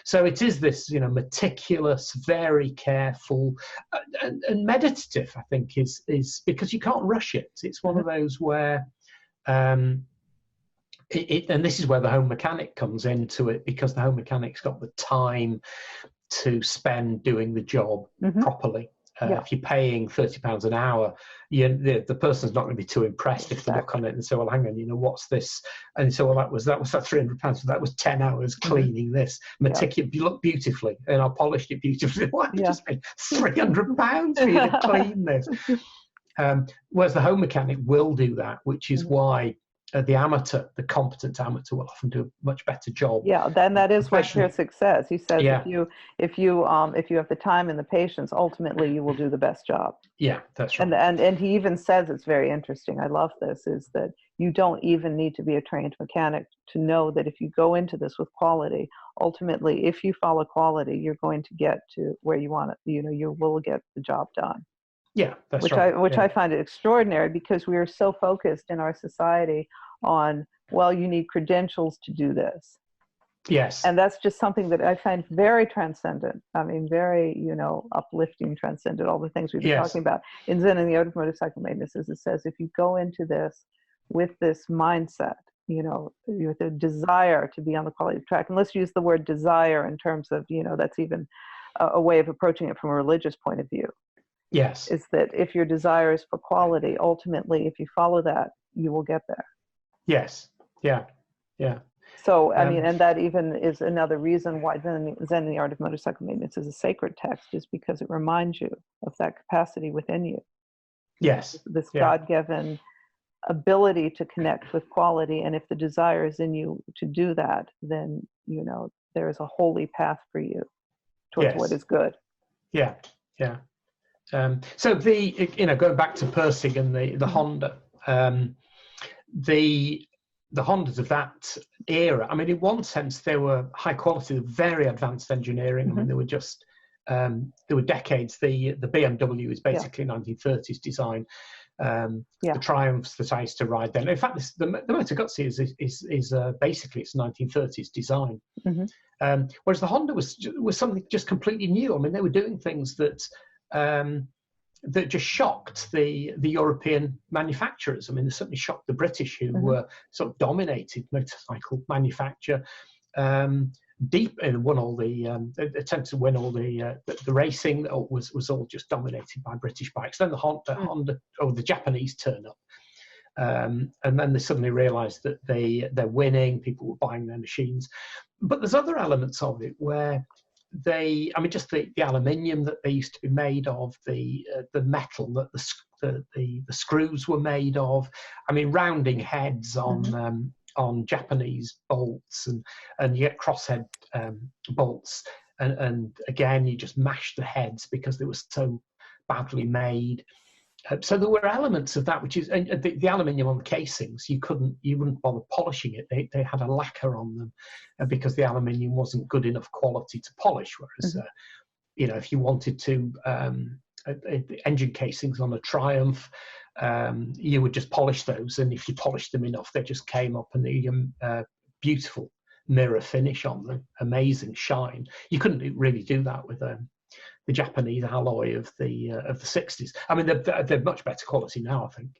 Speaker 2: So it is this, you know, meticulous, very careful, and meditative, I think, is because you can't rush it. It's one of those where, and this is where the home mechanic comes into it, because the home mechanic's got the time to spend doing the job properly. If you're paying £30 an hour, the person's not going to be too impressed if they look on it and say, well, hang on, you know, what's this? And so, well, that was that £300, so that was 10 hours cleaning this. Meticulous, you look beautifully, and I polished it beautifully. Well, I just paid £300 for you to clean this. Whereas the home mechanic will do that, which is why the competent amateur will often do a much better job.
Speaker 1: Yeah, then that is what Pirsig says. He says if you have the time and the patience, ultimately you will do the best job.
Speaker 2: Yeah, that's right.
Speaker 1: And he even says, it's very interesting, I love this, is that you don't even need to be a trained mechanic to know that if you go into this with quality, ultimately, if you follow quality, you're going to get to where you want it. You know, you will get the job done.
Speaker 2: Yeah, that's right.
Speaker 1: Which I find it extraordinary, because we are so focused in our society on, well, you need credentials to do this.
Speaker 2: Yes.
Speaker 1: And that's just something that I find very transcendent. I mean, very, you know, uplifting, transcendent, all the things we've been talking about. In Zen and the Art of Motorcycle Maintenance, as it says, if you go into this with this mindset, you know, with a desire to be on the quality track, and let's use the word desire in terms of, you know, that's even a way of approaching it from a religious point of view.
Speaker 2: Yes.
Speaker 1: Is that if your desire is for quality, ultimately, if you follow that, you will get there.
Speaker 2: Yes. Yeah. Yeah.
Speaker 1: So, I mean, and that even is another reason why Zen and the Art of Motorcycle Maintenance is a sacred text, is because it reminds you of that capacity within you.
Speaker 2: Yes.
Speaker 1: This God-given ability to connect with quality. And if the desire is in you to do that, then, you know, there is a holy path for you towards what is good.
Speaker 2: Yeah. Yeah. So going back to Pirsig and the Honda, the Hondas of that era, I mean, in one sense, they were high quality, very advanced engineering. I mean, they were just, there were decades. The BMW is basically 1930s design. The Triumphs that I used to ride then. In fact, the Motor Guzzi is basically its 1930s design. Whereas the Honda was something just completely new. I mean, they were doing things that just shocked the European manufacturers. I mean, they certainly shocked the British, who were sort of dominated motorcycle manufacture. Deep and won all the attempts to win all the racing was all just dominated by British bikes. Then the Honda or the Japanese turn up, and then they suddenly realised that they're winning. People were buying their machines, but there's other elements of it where just the aluminium that they used to be made of, the metal that the screws were made of. I mean, rounding heads on Japanese bolts, and you get crosshead bolts, and again you just mash the heads because they were so badly made. So there were elements of that, which is the aluminium on the casings. You wouldn't bother polishing it. They had a lacquer on them because the aluminium wasn't good enough quality to polish. Whereas, if you wanted to engine casings on a Triumph, you would just polish those, and if you polished them enough, they just came up, and the beautiful mirror finish on them, amazing shine. You couldn't really do that with the Japanese alloy of the 60s. I mean, they're much better quality now, I think.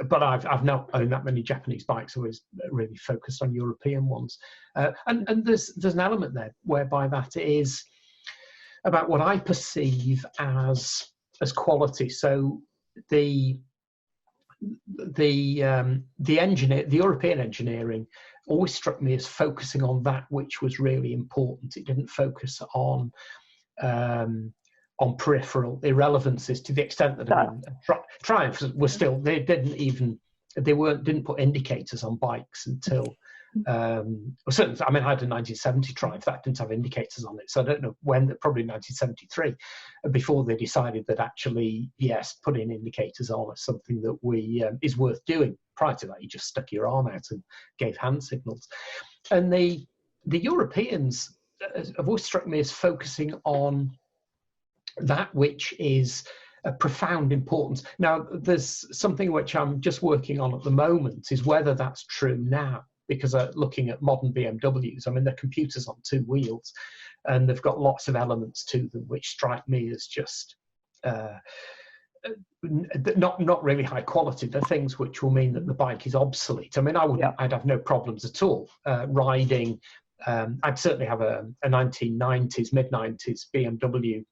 Speaker 2: But I've not owned that many Japanese bikes. I was really focused on European ones. And there's an element there whereby that is about what I perceive as quality. So the European engineering always struck me as focusing on that which was really important. It didn't focus on peripheral irrelevances, to the extent that Triumphs were still, they didn't put indicators on bikes until certainly, I mean, I had a 1970 Triumph that didn't have indicators on it, so I don't know when, probably 1973, before they decided that actually, yes, putting indicators on is something that is worth doing. Prior to that, you just stuck your arm out and gave hand signals. And the Europeans have always struck me as focusing on that which is a profound importance. Now, there's something which I'm just working on at the moment, is whether that's true now, because looking at modern BMWs, I mean, they're computers on two wheels, and they've got lots of elements to them which strike me as just not really high quality. They're things which will mean that the bike is obsolete. I mean, I'd have no problems at all riding. I'd certainly have a 1990s, mid-90s BMW.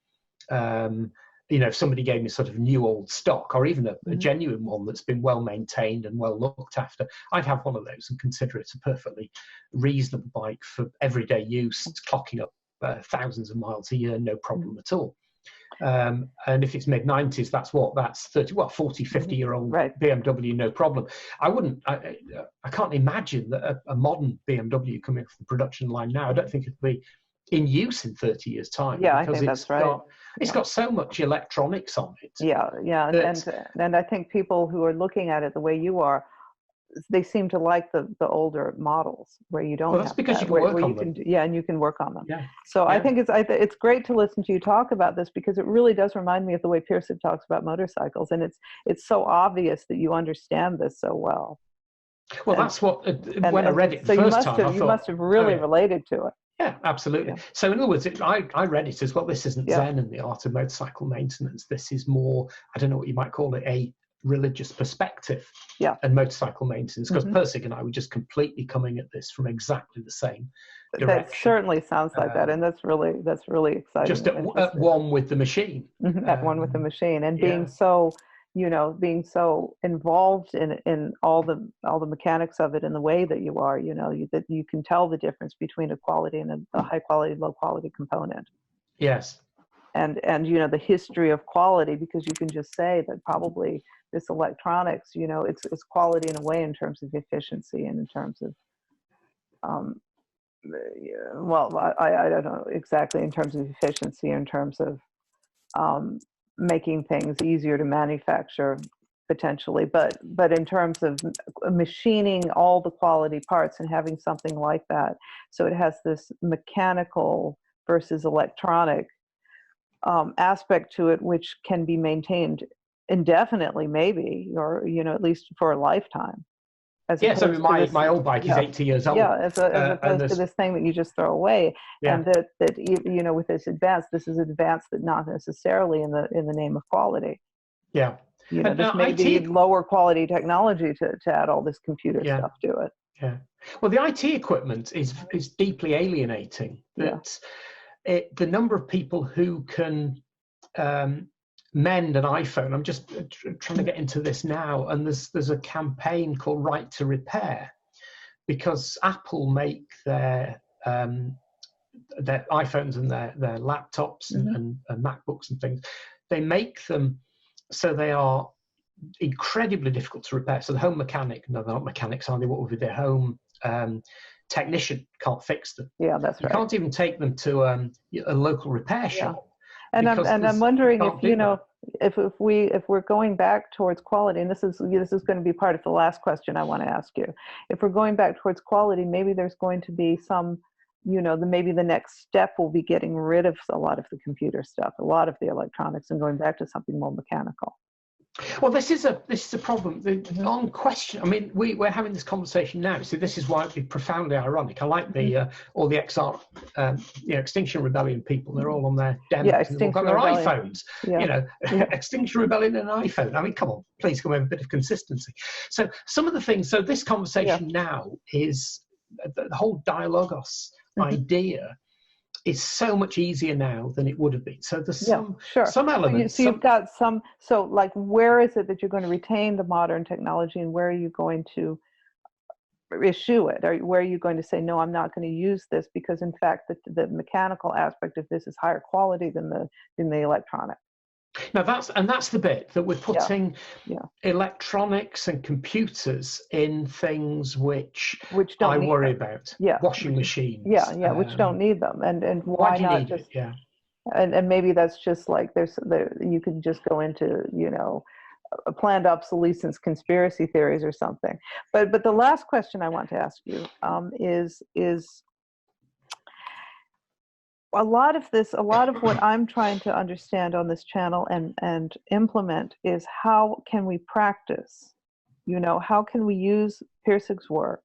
Speaker 2: If somebody gave me sort of new old stock, or even a genuine one that's been well maintained and well looked after, I'd have one of those and consider it a perfectly reasonable bike for everyday use, clocking up thousands of miles a year, no problem at all. And if it's mid-90s, that's 40, 50-year-old BMW, no problem. I can't imagine that a modern BMW coming off the production line now, I don't think it'll be in use in 30 years' time.
Speaker 1: Yeah, I think that's right.
Speaker 2: It's got so much electronics on it.
Speaker 1: Yeah, and I think people who are looking at it the way you are, they seem to like the older models where you don't.
Speaker 2: Well, that's because you can work on them.
Speaker 1: And you can work on them.
Speaker 2: Yeah.
Speaker 1: So I think it's great to listen to you talk about this, because it really does remind me of the way Pirsig talks about motorcycles, and it's so obvious that you understand this so well.
Speaker 2: Well, that's what when I read it the first time, I thought
Speaker 1: you must have really related to it.
Speaker 2: Yeah, absolutely. Yeah. So in other words, I read it as, well, this isn't Zen and the art of motorcycle maintenance. This is more, I don't know what you might call it, a religious perspective and motorcycle maintenance, because Pirsig and I were just completely coming at this from exactly the same direction.
Speaker 1: That certainly sounds like that, and that's really exciting.
Speaker 2: Just at one with the machine.
Speaker 1: At one with the machine, and being so involved in all the mechanics of it in the way that you are, that you can tell the difference between a quality and a high quality, low quality component.
Speaker 2: Yes.
Speaker 1: And the history of quality, because you can just say that probably this electronics, it's quality in a way in terms of efficiency and in terms of, I don't know exactly in terms of efficiency, in terms of making things easier to manufacture potentially, but in terms of machining all the quality parts and having something like that, so it has this mechanical versus electronic aspect to it, which can be maintained indefinitely, maybe, or at least for a lifetime.
Speaker 2: Yes, I mean, my old bike is 80 years old.
Speaker 1: Yeah, as opposed to this thing that you just throw away, and that with this is advanced, that not necessarily in the name of quality.
Speaker 2: Yeah,
Speaker 1: this may be lower quality technology to add all this computer stuff to it.
Speaker 2: Yeah, well, the IT equipment is deeply alienating. The number of people who can mend an iPhone. I'm just trying to get into this now, and there's a campaign called Right to Repair, because Apple make their iPhones and their laptops and MacBooks and things. They make them so they are incredibly difficult to repair. So the home mechanic, no, they're not mechanics, are they? What would be their home technician can't fix them.
Speaker 1: Yeah, that's right.
Speaker 2: You can't even take them to a local repair shop.
Speaker 1: And I'm wondering if we're going back towards quality, and this is going to be part of the last question I want to ask you. If we're going back towards quality, maybe there's going to be some, maybe the next step will be getting rid of a lot of the computer stuff, a lot of the electronics, and going back to something more mechanical.
Speaker 2: Well, this is a problem. The long question. I mean, we're having this conversation now. So this is why it'd be profoundly ironic. I like all the Extinction Rebellion people. They're all on their demos and they've got their iPhones. Extinction Rebellion and an iPhone. I mean, come on, please come over a bit of consistency. So some of the things. So this conversation now is the whole dialogos idea. Is so much easier now than it would have been. So there's some elements.
Speaker 1: So you've got some. So like, where is it that you're going to retain the modern technology, and where are you going to eschew it? Or where are you going to say, no, I'm not going to use this because, in fact, the mechanical aspect of this is higher quality than the electronic.
Speaker 2: Now that's the bit that we're putting electronics and computers in things which I worry about. Yeah, washing machines.
Speaker 1: Yeah, which don't need them, and why
Speaker 2: do you
Speaker 1: not
Speaker 2: need
Speaker 1: just?
Speaker 2: It? Yeah,
Speaker 1: and maybe that's just like you could just go into a planned obsolescence conspiracy theories or something. But the last question I want to ask you is a lot of what I'm trying to understand on this channel and implement is how can we practice? You know, how can we use Pirsig's work?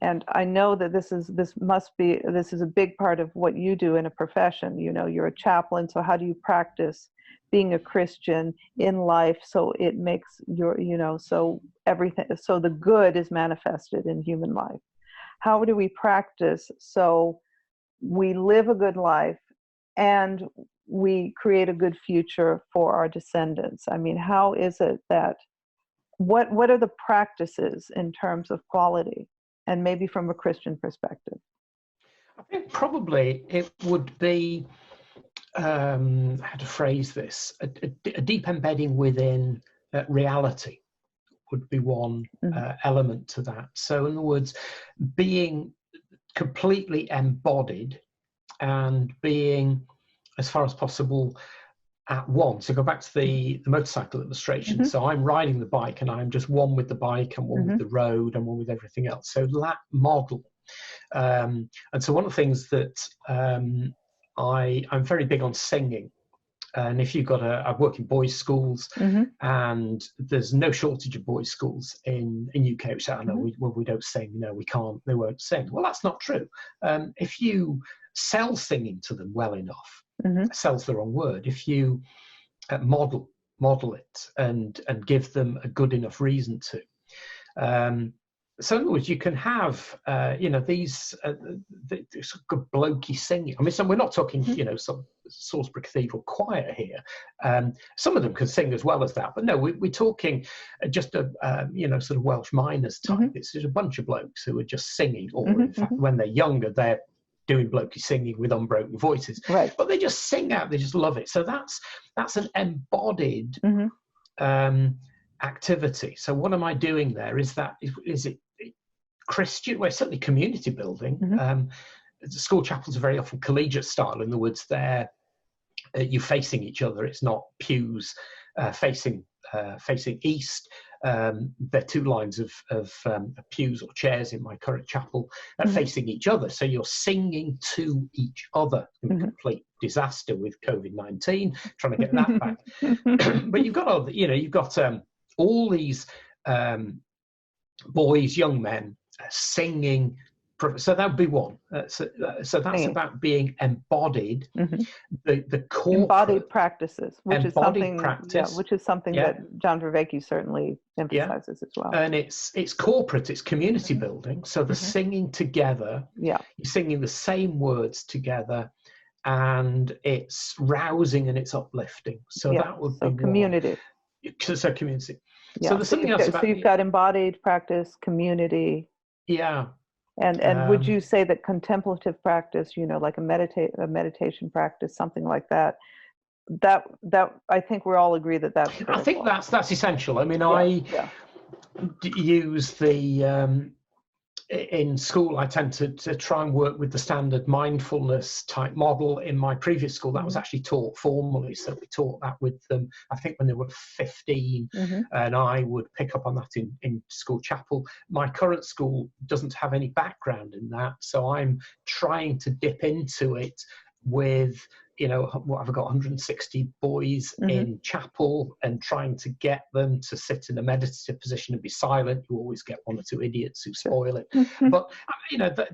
Speaker 1: And I know that this is a big part of what you do in a profession. You know, you're a chaplain, so how do you practice being a Christian in life so it makes so everything, so the good is manifested in human life? How do we practice so we live a good life and we create a good future for our descendants? I mean, how is it that, what are the practices in terms of quality, and maybe from a Christian perspective?
Speaker 2: I think probably it would be, how to phrase this, a deep embedding within reality would be one element to that. So in other words, being completely embodied and being, as far as possible, at one. So go back to the motorcycle illustration. So I'm riding the bike and I'm just one with the bike and one with the road and one with everything else. So that model. And so one of the things that I'm very big on singing. And if you've got I work in boys' schools, and there's no shortage of boys' schools in UK, which I know we don't sing, no, we can't, they won't sing. Well, that's not true. If you sell singing to them well enough, sell's the wrong word, if you model it and give them a good enough reason to. So in other words, you can have, these good blokey singing. I mean, we're not talking, some Salisbury Cathedral choir here. Some of them can sing as well as that, but no, we're talking just a, sort of Welsh miners type. It's just a bunch of blokes who are just singing, or in fact, when they're younger, they're doing blokey singing with unbroken voices. Right. But they just sing out, they just love it. So that's an embodied activity. So what am I doing there? Is it Christian? Well, certainly community building. School chapels are very often collegiate style. In other words, you're facing each other. It's not pews facing east. There are two lines of pews or chairs in my current chapel facing each other. So you're singing to each other. Complete disaster with COVID-19, trying to get that back. But you've got all these boys, young men singing. So that would be one. So that's about being embodied. The corporate
Speaker 1: embodied practices, which is something
Speaker 2: that
Speaker 1: John Vervaeke certainly emphasizes as well.
Speaker 2: And it's corporate, it's community building. So the singing together, you're singing the same words together, and it's rousing and it's uplifting. So that would be
Speaker 1: community.
Speaker 2: So community.
Speaker 1: Yeah.
Speaker 2: So there's something else about.
Speaker 1: So you've got embodied practice, community.
Speaker 2: Yeah.
Speaker 1: And would you say that contemplative practice, like a meditation practice, something like that, that I think we all agree that's critical.
Speaker 2: I think that's essential. I mean, I use the in school, I tend to try and work with the standard mindfulness type model. In my previous school, that was actually taught formally. So we taught that with them, I think, when they were 15, and I would pick up on that in school chapel. My current school doesn't have any background in that. So I'm trying to dip into it with, what have I got, 160 boys in chapel, and trying to get them to sit in a meditative position and be silent. You always get one or two idiots who spoil it. But,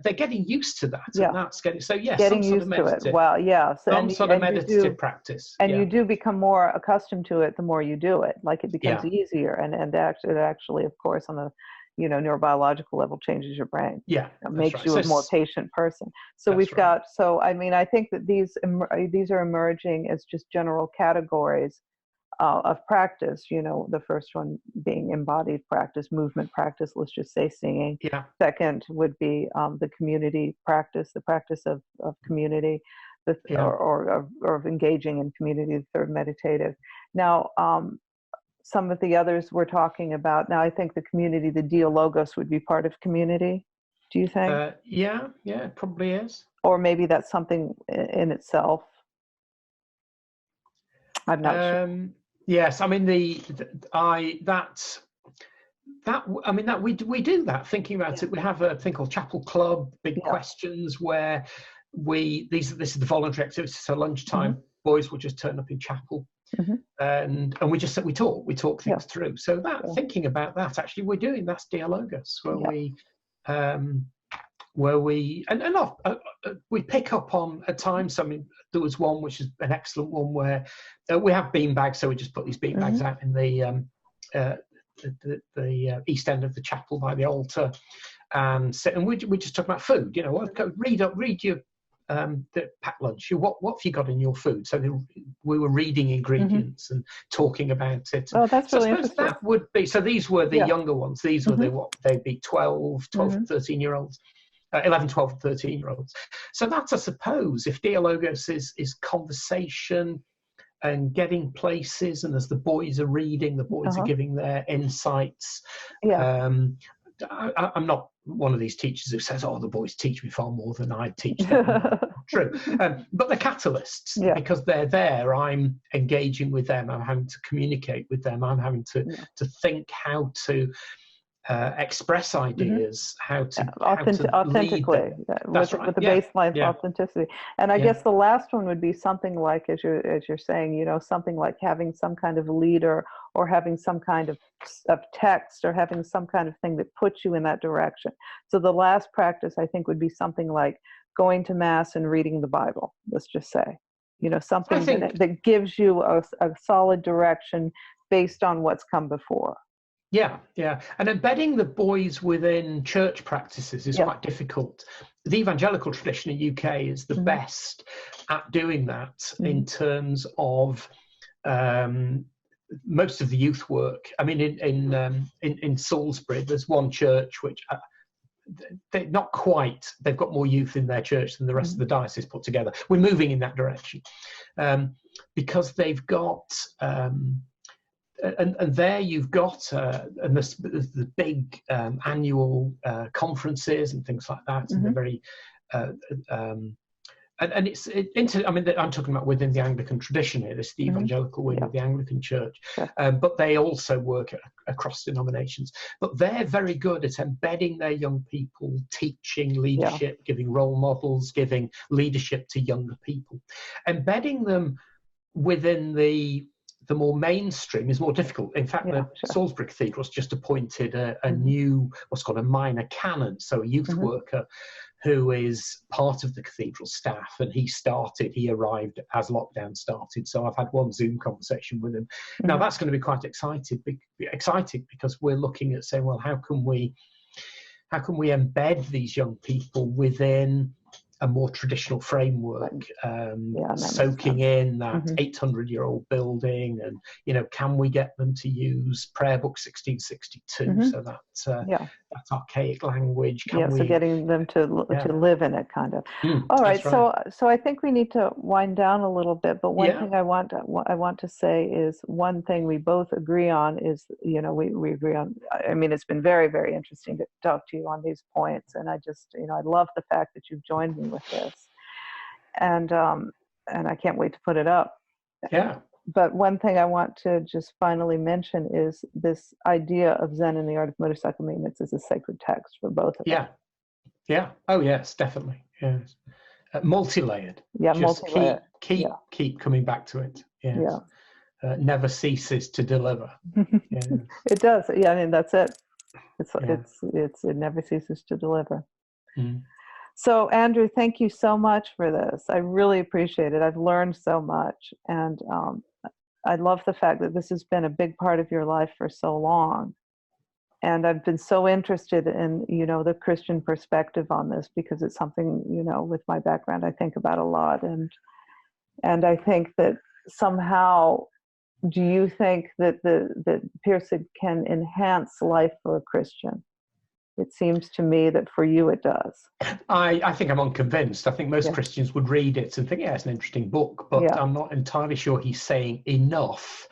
Speaker 2: they're getting used to that. And that's getting
Speaker 1: used to it. Well, yeah. So,
Speaker 2: some sort of meditative practice.
Speaker 1: And you do become more accustomed to it the more you do it. Like, it becomes easier. And it actually, of course, on the neurobiological level, changes your brain. Yeah, it makes you a more patient person. So we've got. So I mean, I think that these are emerging as just general categories of practice. The first one being embodied practice, movement practice. Let's just say singing. Yeah. Second would be the community practice, the practice of community, or of engaging in community. The third, meditative. Now. Some of the others we're talking about now, I think the community, the dialogos would be part of community. Do you think?
Speaker 2: Yeah, it probably is.
Speaker 1: Or maybe that's something in itself. I'm not sure.
Speaker 2: Yes, I mean we do that. Thinking about it, we have a thing called Chapel Club, big questions, where this is the voluntary activity. So lunchtime, boys will just turn up in chapel, and we talk things through. So thinking about that, actually, we're doing that's Dialogus, where we pick up on at times. I mean, there was one which is an excellent one where we have beanbags, so we just put these beanbags out in the east end of the chapel by the altar, and we just talk about food. You know, read your the packed lunch. What have you got in your food? So we were reading ingredients and talking about it.
Speaker 1: Oh, that's
Speaker 2: so
Speaker 1: really
Speaker 2: I suppose
Speaker 1: interesting.
Speaker 2: that would be. So these were the younger ones. These were they'd be 12 and 13-year-olds. 11, 12, and 13-year-olds. So that's, I suppose, if Dialogos is conversation and getting places, and as the boys are reading, the boys are giving their insights. I'm not one of these teachers who says, "Oh, the boys teach me far more than I teach them." True, but they're catalysts because they're there. I'm engaging with them. I'm having to communicate with them. I'm having to think how to express ideas, how to
Speaker 1: authentically, with the baseline of authenticity. And I guess the last one would be something like, as you're saying, you know, something like having some kind of leader, or having some kind of text, or having some kind of thing that puts you in that direction. So the last practice, I think, would be something like going to Mass and reading the Bible, let's just say. You know, something that gives you a solid direction based on what's come before.
Speaker 2: Yeah. And embedding the boys within church practices is quite difficult. The evangelical tradition in the UK is the best at doing that in terms of most of the youth work. I mean, in Salisbury, there's one church which they're not quite. They've got more youth in their church than the rest of the diocese put together. We're moving in that direction because they've got. And there you've got and the big annual conferences and things like that, and they're very and I mean, I'm talking about within the Anglican tradition here. This is the evangelical wing of the Anglican Church, but they also work across denominations. But they're very good at embedding their young people, teaching leadership, giving role models, giving leadership to younger people, embedding them within the more mainstream is more difficult. In fact, the Salisbury Cathedral's just appointed a new, what's called a minor canon, so a youth worker who is part of the cathedral staff, and he arrived as lockdown started, so I've had one Zoom conversation with him. Now that's going to be quite exciting because we're looking at saying, well, how can we embed these young people within a more traditional framework, soaking in that 800-year-old building, and can we get them to use Prayer Book 1662? So that's archaic language.
Speaker 1: So getting them to live in it, kind of. All right. So I think we need to wind down a little bit. But one thing I want to say is, one thing we both agree on is, we agree on. I mean, it's been very, very interesting to talk to you on these points, and I just, I love the fact that you've joined me with this, and I can't wait to put it up.
Speaker 2: Yeah.
Speaker 1: But one thing I want to just finally mention is this idea of Zen and the Art of Motorcycle Maintenance is a sacred text for both of us.
Speaker 2: Yeah. Oh yes, definitely. Yes. Multi-layered. Yeah, just multi-layered. Keep coming back to it. Yes. Yeah. Never ceases to deliver. Yes.
Speaker 1: It does. Yeah, I mean, that's it. It never ceases to deliver. So, Andrew, thank you so much for this. I really appreciate it. I've learned so much, and I love the fact that this has been a big part of your life for so long. And I've been so interested in, the Christian perspective on this, because it's something, with my background, I think about a lot. And I think that somehow, do you think that that Pirsig can enhance life for a Christian? It seems to me that for you it does.
Speaker 2: I think I'm unconvinced. I think most Christians would read it and think, it's an interesting book, but I'm not entirely sure he's saying enough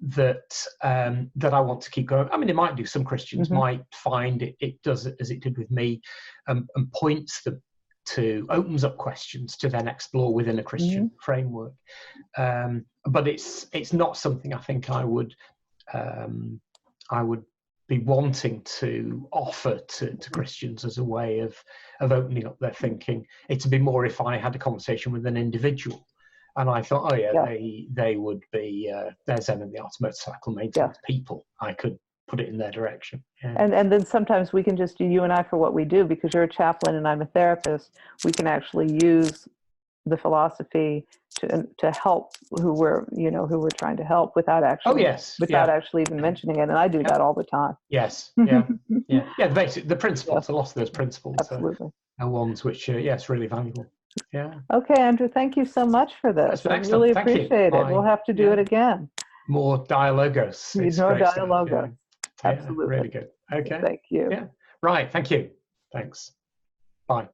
Speaker 2: that I want to keep going. I mean, it might do. Some Christians might find it does as it did with me, and points them to, opens up questions to then explore within a Christian framework. But it's not something I think I would be wanting to offer to Christians as a way of opening up their thinking. It'd be more if I had a conversation with an individual, and I thought, oh yeah, they would be there's Zen and the Art of Motorcycle Maintenance people. I could put it in their direction. Yeah.
Speaker 1: And then sometimes we can just do, you and I, for what we do, because you're a chaplain and I'm a therapist, we can actually use the philosophy to help who we're trying to help without actually actually even mentioning it. And I do that all the time.
Speaker 2: Yes. Yeah. Yeah. The principles, a lot of those principles are ones which it's really valuable. Yeah.
Speaker 1: Okay, Andrew, thank you so much for this. I really appreciate it. We'll have to do it again.
Speaker 2: More dialogos.
Speaker 1: More dialogos. Absolutely.
Speaker 2: Really good. Okay.
Speaker 1: Thank you.
Speaker 2: Yeah. Right. Thank you. Thanks. Bye.